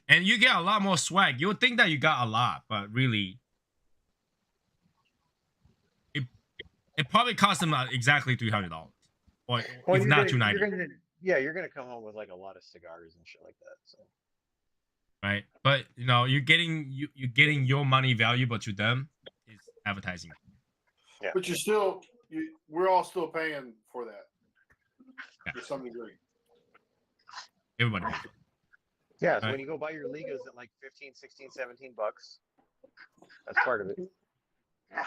and you get a lot more swag. You would think that you got a lot, but really, it probably cost them exactly $300, or if not $290. You're gonna come home with like a lot of cigars and shit like that. So. Right, but you're getting your money valuable to them is advertising. Yeah. But we're all still paying for that to some degree. Everybody pays. Yeah, so when you go buy your Ligas at like 15, 16, 17 bucks, that's part of it.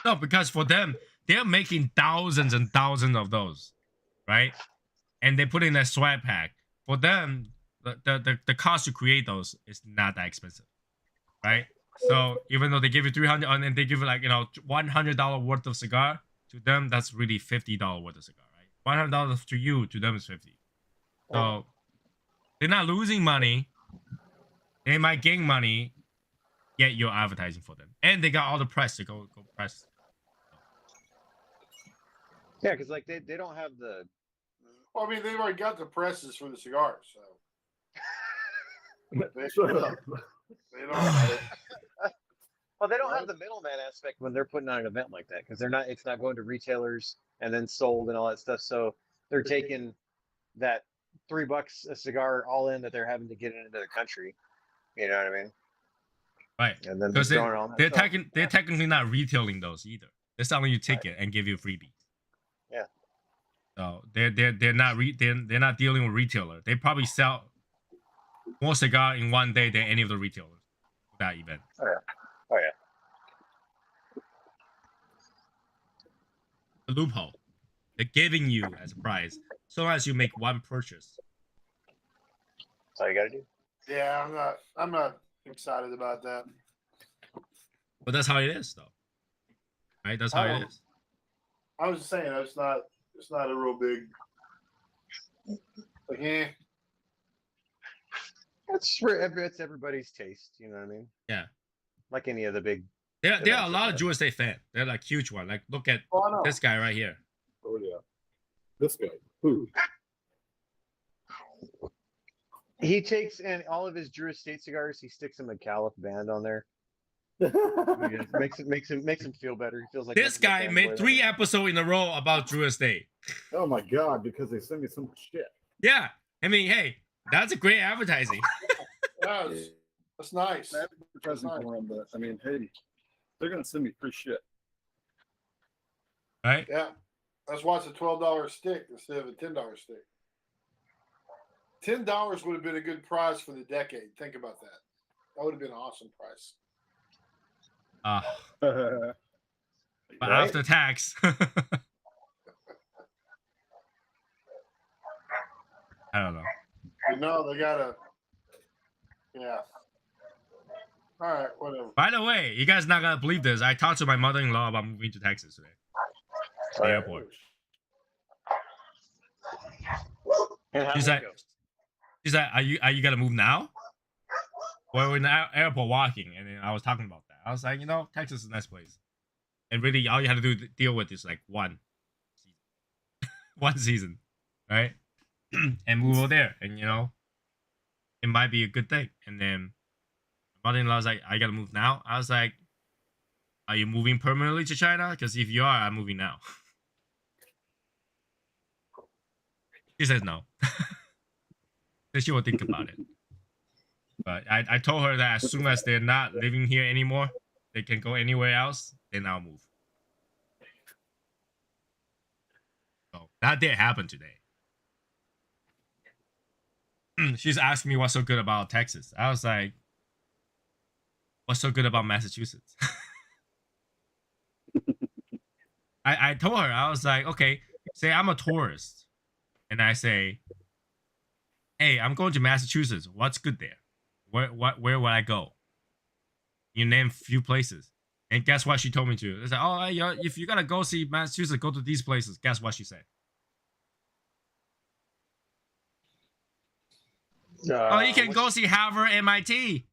No, because for them, they're making thousands and thousands of those, right? And they put in a swag pack. For them, the cost to create those is not that expensive, right? So even though they give you $300 and they give you like $100 worth of cigar, to them that's really $50 worth of cigar, right? $100 to you, to them is $50. So they're not losing money. They might gain money, yet you're advertising for them, and they got all the press to go press. Yeah, because like they don't have the. Well, I mean, they've already got the presses for the cigars, so. Shut up. They don't have it. Well, they don't have the middleman aspect When they're putting on an event like that, because it's not going to retailers and then sold and all that stuff. So they're taking that $3 a cigar all in that they're having to get it into the country. You know what I mean? Right. And then Because they're taking. technically not retailing those either. They're selling you a ticket and give you a freebie. Yeah. So they're not dealing with retailer. They probably sell more cigar in one day than any of the retailers for that event. Oh yeah. The loophole. They're giving you as a prize so as you make one purchase. That's all you gotta do. Yeah, I'm not excited about that. But that's how it is, though. Right? That's how it is. I was just saying it's not a real big. Like, It's everybody's taste. You know what I mean? Yeah. Like any of the big. There are a lot of Jewish State fans. They're like huge one. Like look at this guy right here. Oh yeah, this guy. Who? He takes and all of his Drew Estate cigars. He sticks them a Caliph band on there. makes him feel better. He feels like this guy made 3 episodes in a row about Drew Estate. Oh my god! Because they send me so much shit. Yeah, I mean, hey, that's a great advertising. That's nice. Advertising for them, but I mean, hey, they're gonna send me free shit. Right? Yeah, that's why it's a $12 stick instead of a $10 stick. $10 would have been a good prize for the decade. Think about that. That would have been an awesome price. But Right? after tax, I don't know. But no, they gotta. Yeah. All right, whatever. By the way, you guys not gonna believe this. I talked to my mother-in-law about moving to Texas today. The airport. And how She's did it like, go? she's like, are you gonna move now? Well, we're in the airport walking, and then I was talking about that. I was like, Texas is a nice place, and really, all you have to deal with is like one season, right? And move over there, and it might be a good thing. And then my mother-in-law was like, I gotta move now. I was like, are you moving permanently to China? Because if you are, I'm moving now. She says no. So she will think about it. But I told her that as soon as they're not living here anymore, they can go anywhere else, then I'll move. So that did happen today. She's asking me what's so good about Texas. I was like, what's so good about Massachusetts? I told her, I was like, okay, say I'm a tourist. And I say, hey, I'm going to Massachusetts. What's good there? Where will I go? You name a few places. And guess what she told me to? It's like, oh, yeah, if you gotta go see Massachusetts, go to these places. Guess what she said? Oh, you can go see Harvard, MIT.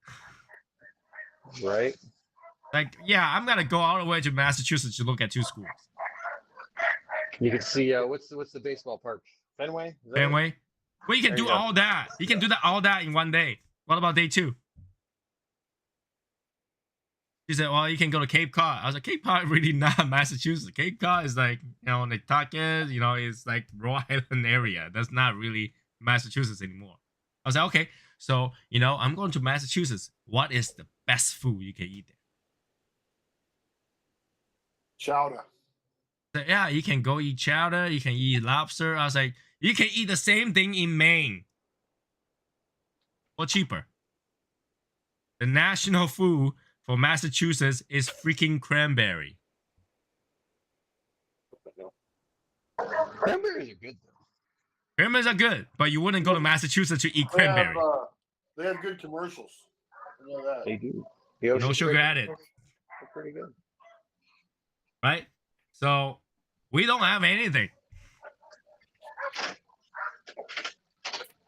Right? Like, yeah, I'm gonna go all the way to Massachusetts to look at two schools. You can see what's the baseball park? Fenway? Is that it? Anyway, well, you can There do you go. all that. You can do all that in one day. What about day 2? She said, well, you can go to Cape Cod. I was like, Cape Cod really not Massachusetts. Cape Cod is like, Nantucket, it's like Rhode Island area. That's not really Massachusetts anymore. I was like, okay, so, I'm going to Massachusetts. What is the best food you can eat there? Chowder. So, yeah, you can go eat chowder. You can eat lobster. I was like, you can eat the same thing in Maine. Or cheaper. The national food for Massachusetts is freaking cranberry. Cranberries are good though. Cranberries are good, but you wouldn't go to Massachusetts to eat cranberry. They have good commercials. I know that. They do. No sugar added. They're pretty good. Right? So, we don't have anything.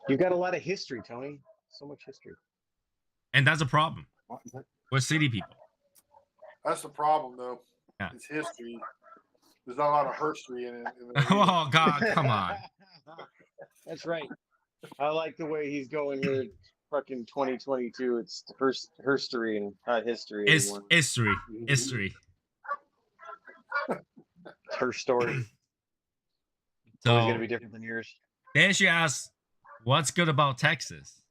You've got a lot of history, Tony. So much history. And that's a problem. We're city people. That's the problem, though. Yeah. It's history. There's not a lot of herstory in it. Oh, God, come on. That's right. I like the way he's going here. Fucking 2022. It's herstory and not history It's anymore. history. History. It's her story. It's So, always going to be different than yours. then she asks, what's good about Texas?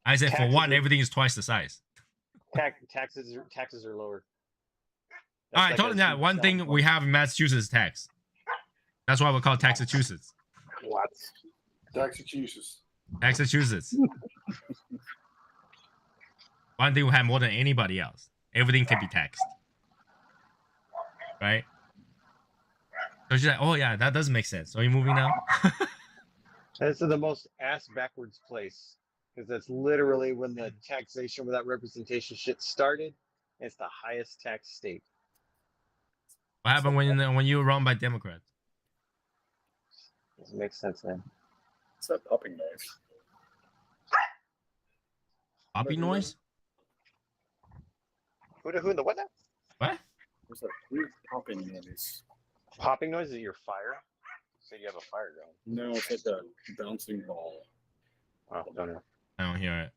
I said, for one, everything is twice the size. Taxes are lower. All right, I told him that one thing we have in Massachusetts is tax. That's why we call it Taxachusetts. What? Massachusetts. Taxachusetts. One thing we have more than anybody else. Everything can be taxed. Right? So she's like, oh yeah, that does make sense. So are you moving now? This is the most ass backwards place. Because that's literally when the taxation without representation shit started. It's the highest tax state. What happened when you were run by Democrats? Doesn't make sense, man. What's that popping noise? Poppy noise? Who in the what now? What? There's that weird popping noise. Popping noise is your fire? So you have a fire going. No, it's like a bouncing ball. Oh, don't know. I don't hear it.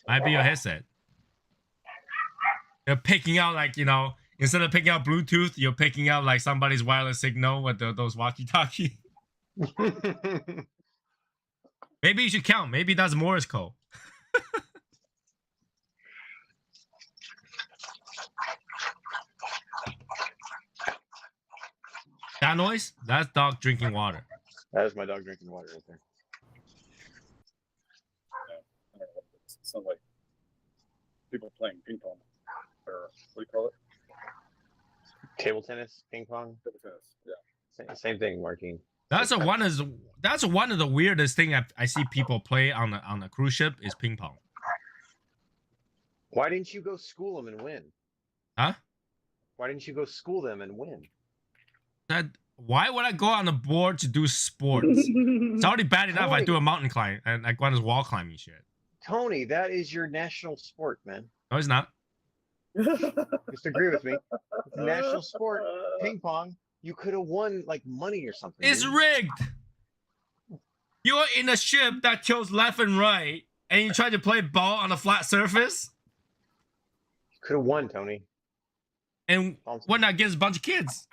Might be your headset. You're picking out instead of picking out Bluetooth, you're picking out like somebody's wireless signal with those walkie-talkie. Maybe you should count. Maybe that's Morse code. that noise? That's dog drinking water. That is my dog drinking water right there. I don't know. It sounds like people playing ping pong, or what do you call it? Table tennis, ping pong, Table tennis. Yeah. same thing, Martin. That's one of the weirdest thing I see people play on a cruise ship is ping pong. Why didn't you go school them and win? Huh? Why didn't you go school them and win? Why would I go on the board to do sports? It's already bad enough I do a mountain climb and I go on this wall climbing shit. Tony, that is your national sport, man. No, it's not. Just agree with me. It's a national sport, ping pong. You could have won like money or something. It's dude. rigged. You're in a ship that tilts left and right, and you try to play ball on a flat surface, Could have won, Tony. and went against a bunch of kids.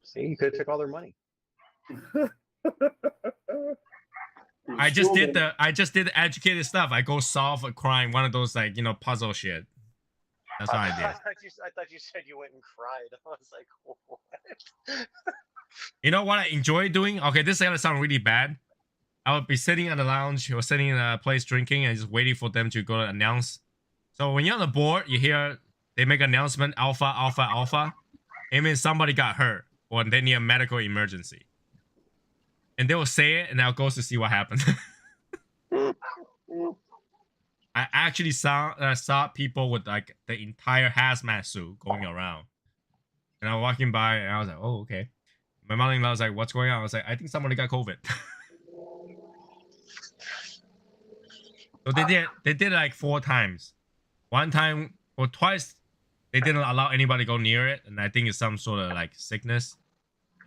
See, you could have took all their money. I just did the educated stuff. I go solve a crime, one of those like puzzle shit. That's what I did. I thought you said you went and cried. I was like, what? You know what I enjoy doing? Okay, this is gonna sound really bad. I would be sitting in the lounge or sitting in a place drinking and just waiting for them to go to announce. So when you're on the board, you hear they make an announcement, alpha, alpha, alpha. It means somebody got hurt or they need a medical emergency. And they will say it and I'll go to see what happens. I actually saw people with like the entire hazmat suit going around. And I was walking by and I was like, oh, okay. My mother-in-law was like, what's going on? I was like, I think somebody got COVID. So they did it like 4 times. One time or twice, they didn't allow anybody to go near it. And I think it's some sort of like sickness.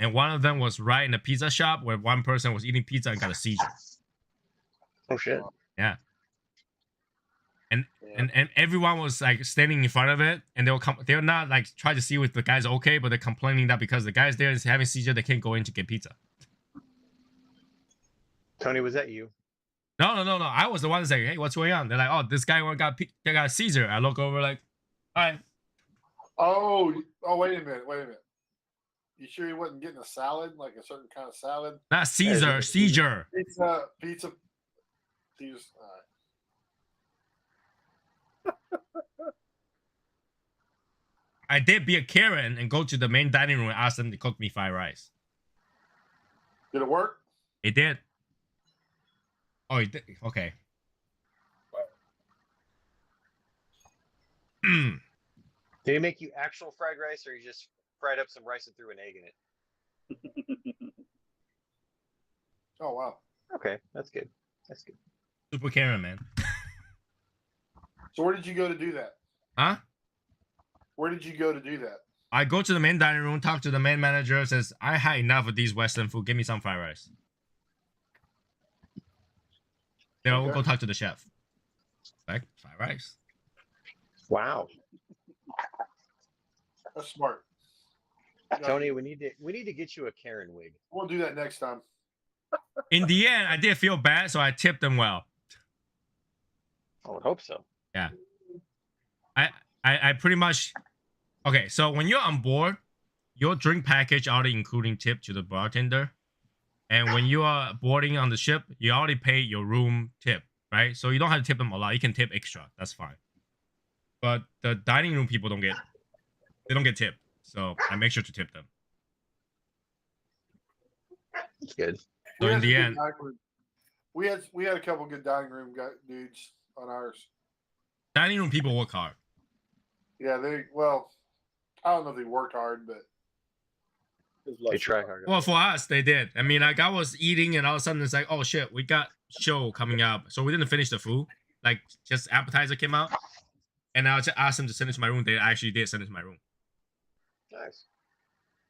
And one of them was right in the pizza shop where one person was eating pizza and got a seizure. Oh, shit. Yeah. And everyone was like standing in front of it, and they'll not like try to see if the guy's okay, but they're complaining that because the guy's there is having seizure, they can't go in to get pizza. Tony, was that you? No. I was the one saying, hey, what's going on? They're like, oh, this guy got a seizure. I look over like, all right. Oh, wait a minute. You sure he wasn't getting a salad, like a certain kind of salad? Not Caesar, seizure. Pizza. Seizure. All right. I did be a Karen and go to the main dining room and ask them to cook me fried rice. Did it work? It did. Oh, it did. Okay. Did he make you actual fried rice, or you just fried up some rice and threw an egg in it? Oh, wow. Okay, that's good. Super Karen, man. So where did you go to do that? Huh? Where did you go to do that? I go to the main dining room, talk to the main manager, says, I had enough of these Western food. Give me some fried rice. Then I'll go talk to the chef. Like, fried rice. Wow. That's smart. Tony, we need to get you a Karen wig. We'll do that next time. In the end, I did feel bad, so I tipped them well. I would hope so. Yeah. I pretty much... Okay, so when you're on board, your drink package already including tip to the bartender. And when you are boarding on the ship, you already pay your room tip, right? So you don't have to tip them a lot. You can tip extra. That's fine. But the dining room people don't get tipped. So I make sure to tip them. That's good. So in the end, we had a couple good dining room dudes on ours. dining room people work hard. Yeah, I don't know if they worked hard, but They try hard. Well, for us, they did. I mean, like I was eating, and all of a sudden it's like, oh shit, we got show coming up, so we didn't finish the food. Like just appetizer came out, and I just asked them to send it to my room. They actually did send it to my room, Nice.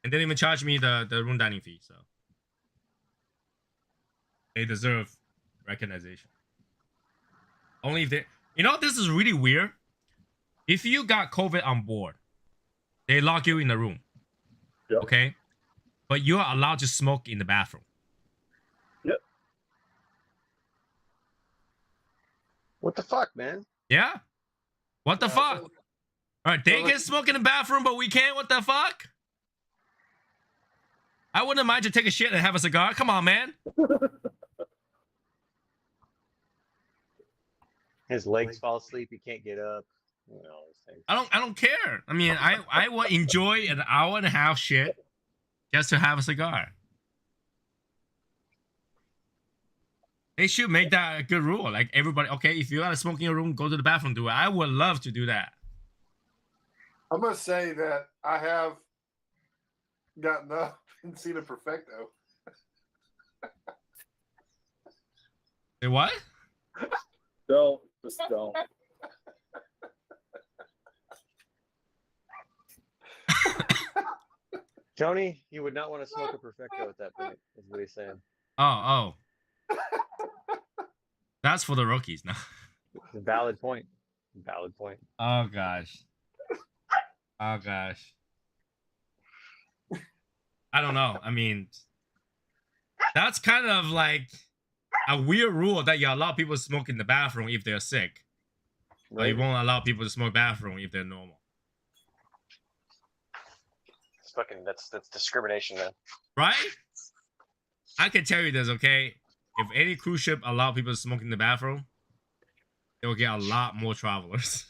and they didn't even charge me the room dining fee. So they deserve recognition. Only if they, this is really weird. If you got COVID on board, they lock you in the room. Yep. Okay? But you are allowed to smoke in the bathroom. Yep. What the fuck, man? Yeah? What the fuck? All right, they can smoke in the bathroom, but we can't? What the fuck? I wouldn't mind to take a shit and have a cigar. Come on, man. His legs fall asleep. He can't get up. You know, all those things. I don't care. I mean, I will enjoy an hour and a half shit just to have a cigar. They should make that a good rule. Like everybody, okay, if you got to smoke in your room, go to the bathroom, do it. I would love to do that. I must say that I have gotten up and seen a perfecto. Say what? Don't. Just don't. Tony, you would not want to smoke a perfecto at that point, is what he's saying. Oh. That's for the rookies now. Valid point. Valid point. Oh gosh. Oh gosh. I don't know. I mean, that's kind of like a weird rule that you allow people to smoke in the bathroom if they're sick. But you won't allow people to smoke bathroom if they're normal. It's fucking that's discrimination, man. Right? I can tell you this, okay? If any cruise ship allow people to smoke in the bathroom, they'll get a lot more travelers.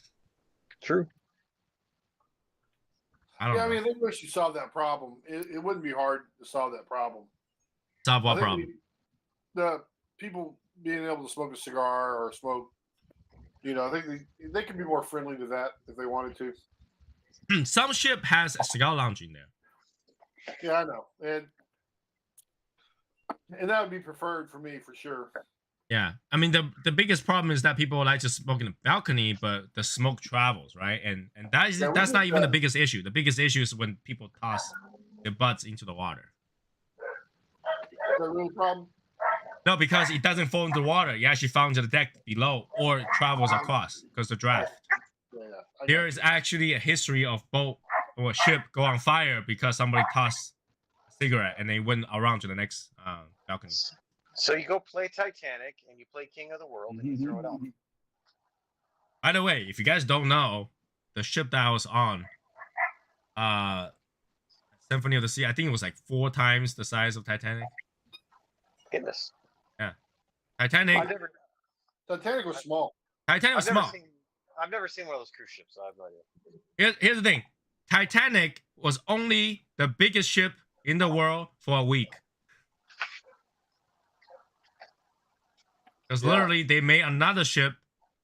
True. I don't know. I mean, they wish you solved that problem. It wouldn't be hard to solve that problem. Solve I what think problem? The people being able to smoke a cigar or smoke, you know, I think they could be more friendly to that if they wanted to. Some ship has a cigar lounge in there. Yeah, I know, and that would be preferred for me for sure. Yeah, I mean the biggest problem is that people like to smoke in the balcony, but the smoke travels, right? And that's not even the biggest issue. The biggest issue is when people toss their butts into the water. Is that really a problem? No, because it doesn't fall into the water. It actually falls into the deck below or travels across because the draft. Yeah, There is actually a history of boat or a ship go on fire because somebody tossed a cigarette and they went around to the next balcony. So you go play Titanic and you play King of the World and you throw it out. By the way, if you guys don't know, the ship that I was on, Symphony of the Sea, I think it was like 4 times the size of Titanic. Goodness. Yeah, Titanic. Titanic was small. Titanic was small. I've never seen one of those cruise ships, so I have no idea. Here's the thing. Titanic was only the biggest ship in the world for a week. Because literally they made another ship,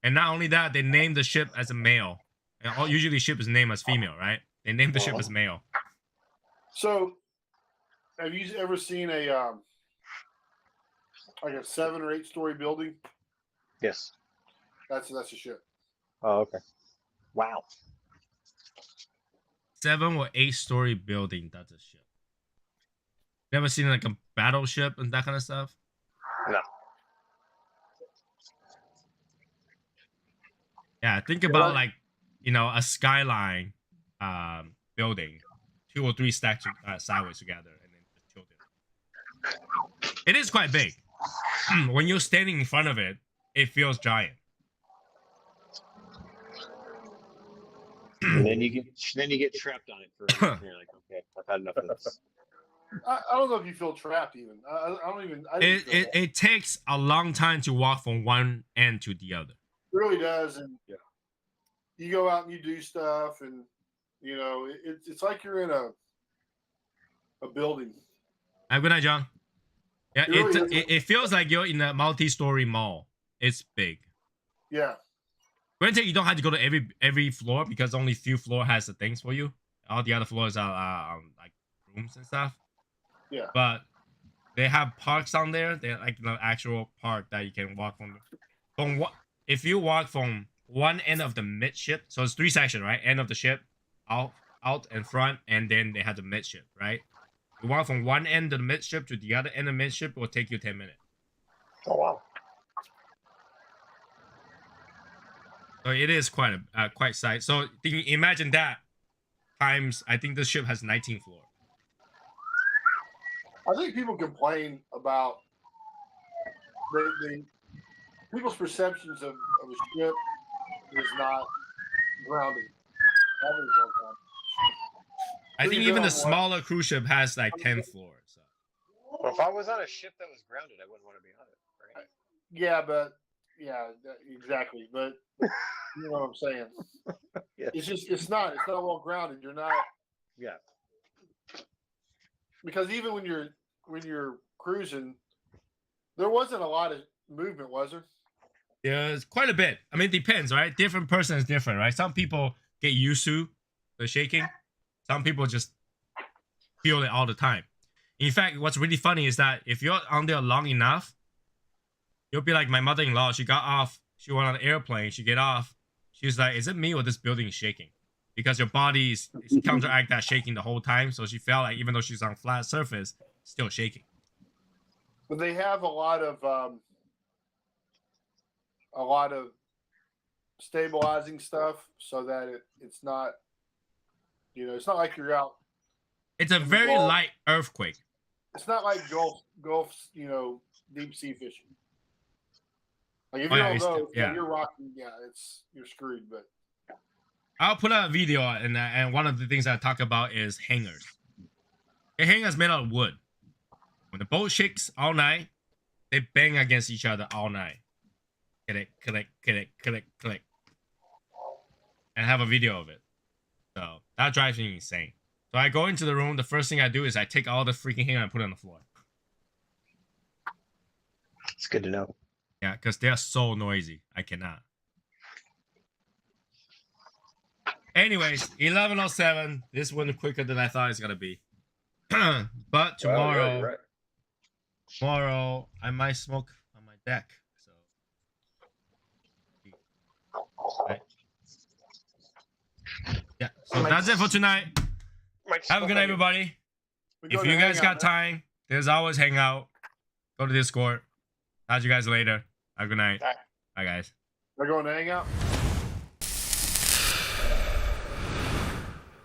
and not only that, they named the ship as a male. And usually ship is named as female, right? They named the ship as male. So, have you ever seen a like a 7 or 8 story building? Yes. That's a ship. Oh, okay. Wow. 7 or 8 story building, that's a ship. You ever seen like a battleship and that kind of stuff? No. Yeah, think about like, you know, a skyline building, 2 or 3 stacked sideways together, and then just tilted. It is quite big. When you're standing in front of it, it feels giant. And then you get trapped on it for a minute, and you're like, okay, I've had enough of this. I don't know if you feel trapped even. I didn't feel that. It takes a long time to walk from one end to the other. It really does, and you go out and you do stuff, and you know it's like you're in a building. Have a good night, John. Yeah, It really it feels like you're in a multi-story mall. It's big. Yeah, Granted, you don't have to go to every floor because only few floor has the things for you. All the other floors are like rooms and stuff. yeah. But they have parks on there. They're like the actual park that you can walk from what if you walk from one end of the midship. So it's 3 sections, right? End of the ship, out and front, and then they have the midship, right? You walk from one end of the midship to the other end of the midship, it will take you 10 minutes. Oh wow. So it is quite size. So you imagine that times. I think the ship has 19 floors. I think people complain about the people's perceptions of a ship is not grounded. That is all I Who think you even the doing, Mark? smaller cruise ship has like 10 floors. So. Well, if I was on a ship that was grounded, I wouldn't want to be on it. Right? Yeah, but exactly. But you know what I'm saying. Yeah. It's not well grounded. You're not Yeah. because even when you're cruising, there wasn't a lot of movement, was there? There's quite a bit. I mean, it depends, right? Different person is different, right? Some people get used to the shaking. Some people just feel it all the time. In fact, what's really funny is that if you're on there long enough, you'll be like my mother-in-law. She got off. She went on an airplane. She get off. She's like, "Is it me or this building is shaking?" Because your body is counteract that shaking the whole time. So she felt like even though she's on flat surface, still shaking. But they have a lot of stabilizing stuff so that it's not, it's not like you're out. It's a very Gulf. light earthquake. It's not like Gulf, deep sea fishing. Like if Oh, you yeah, don't it's- know, yeah. you're rocking. Yeah, you're screwed. But I'll put out a video, and one of the things I talk about is hangers. A hanger is made out of wood. When the boat shakes all night, they bang against each other all night. Click, click, click, click, click. And I have a video of it. So that drives me insane. So I go into the room. The first thing I do is I take all the freaking hanger and put it on the floor. It's good to know. Yeah, because they are so noisy. I cannot. Anyways, 11:07. This went quicker than I thought it was gonna be. But tomorrow, Wow, yeah, you're right. tomorrow I might smoke on my deck. So, right. Yeah. So that's it for tonight. Have a good night, everybody. we go If to you guys Hangout, got man. time, there's always Hangout. Go to Discord. Talk to you guys later. Have a good night. Bye. Bye, guys. We're going to hang out.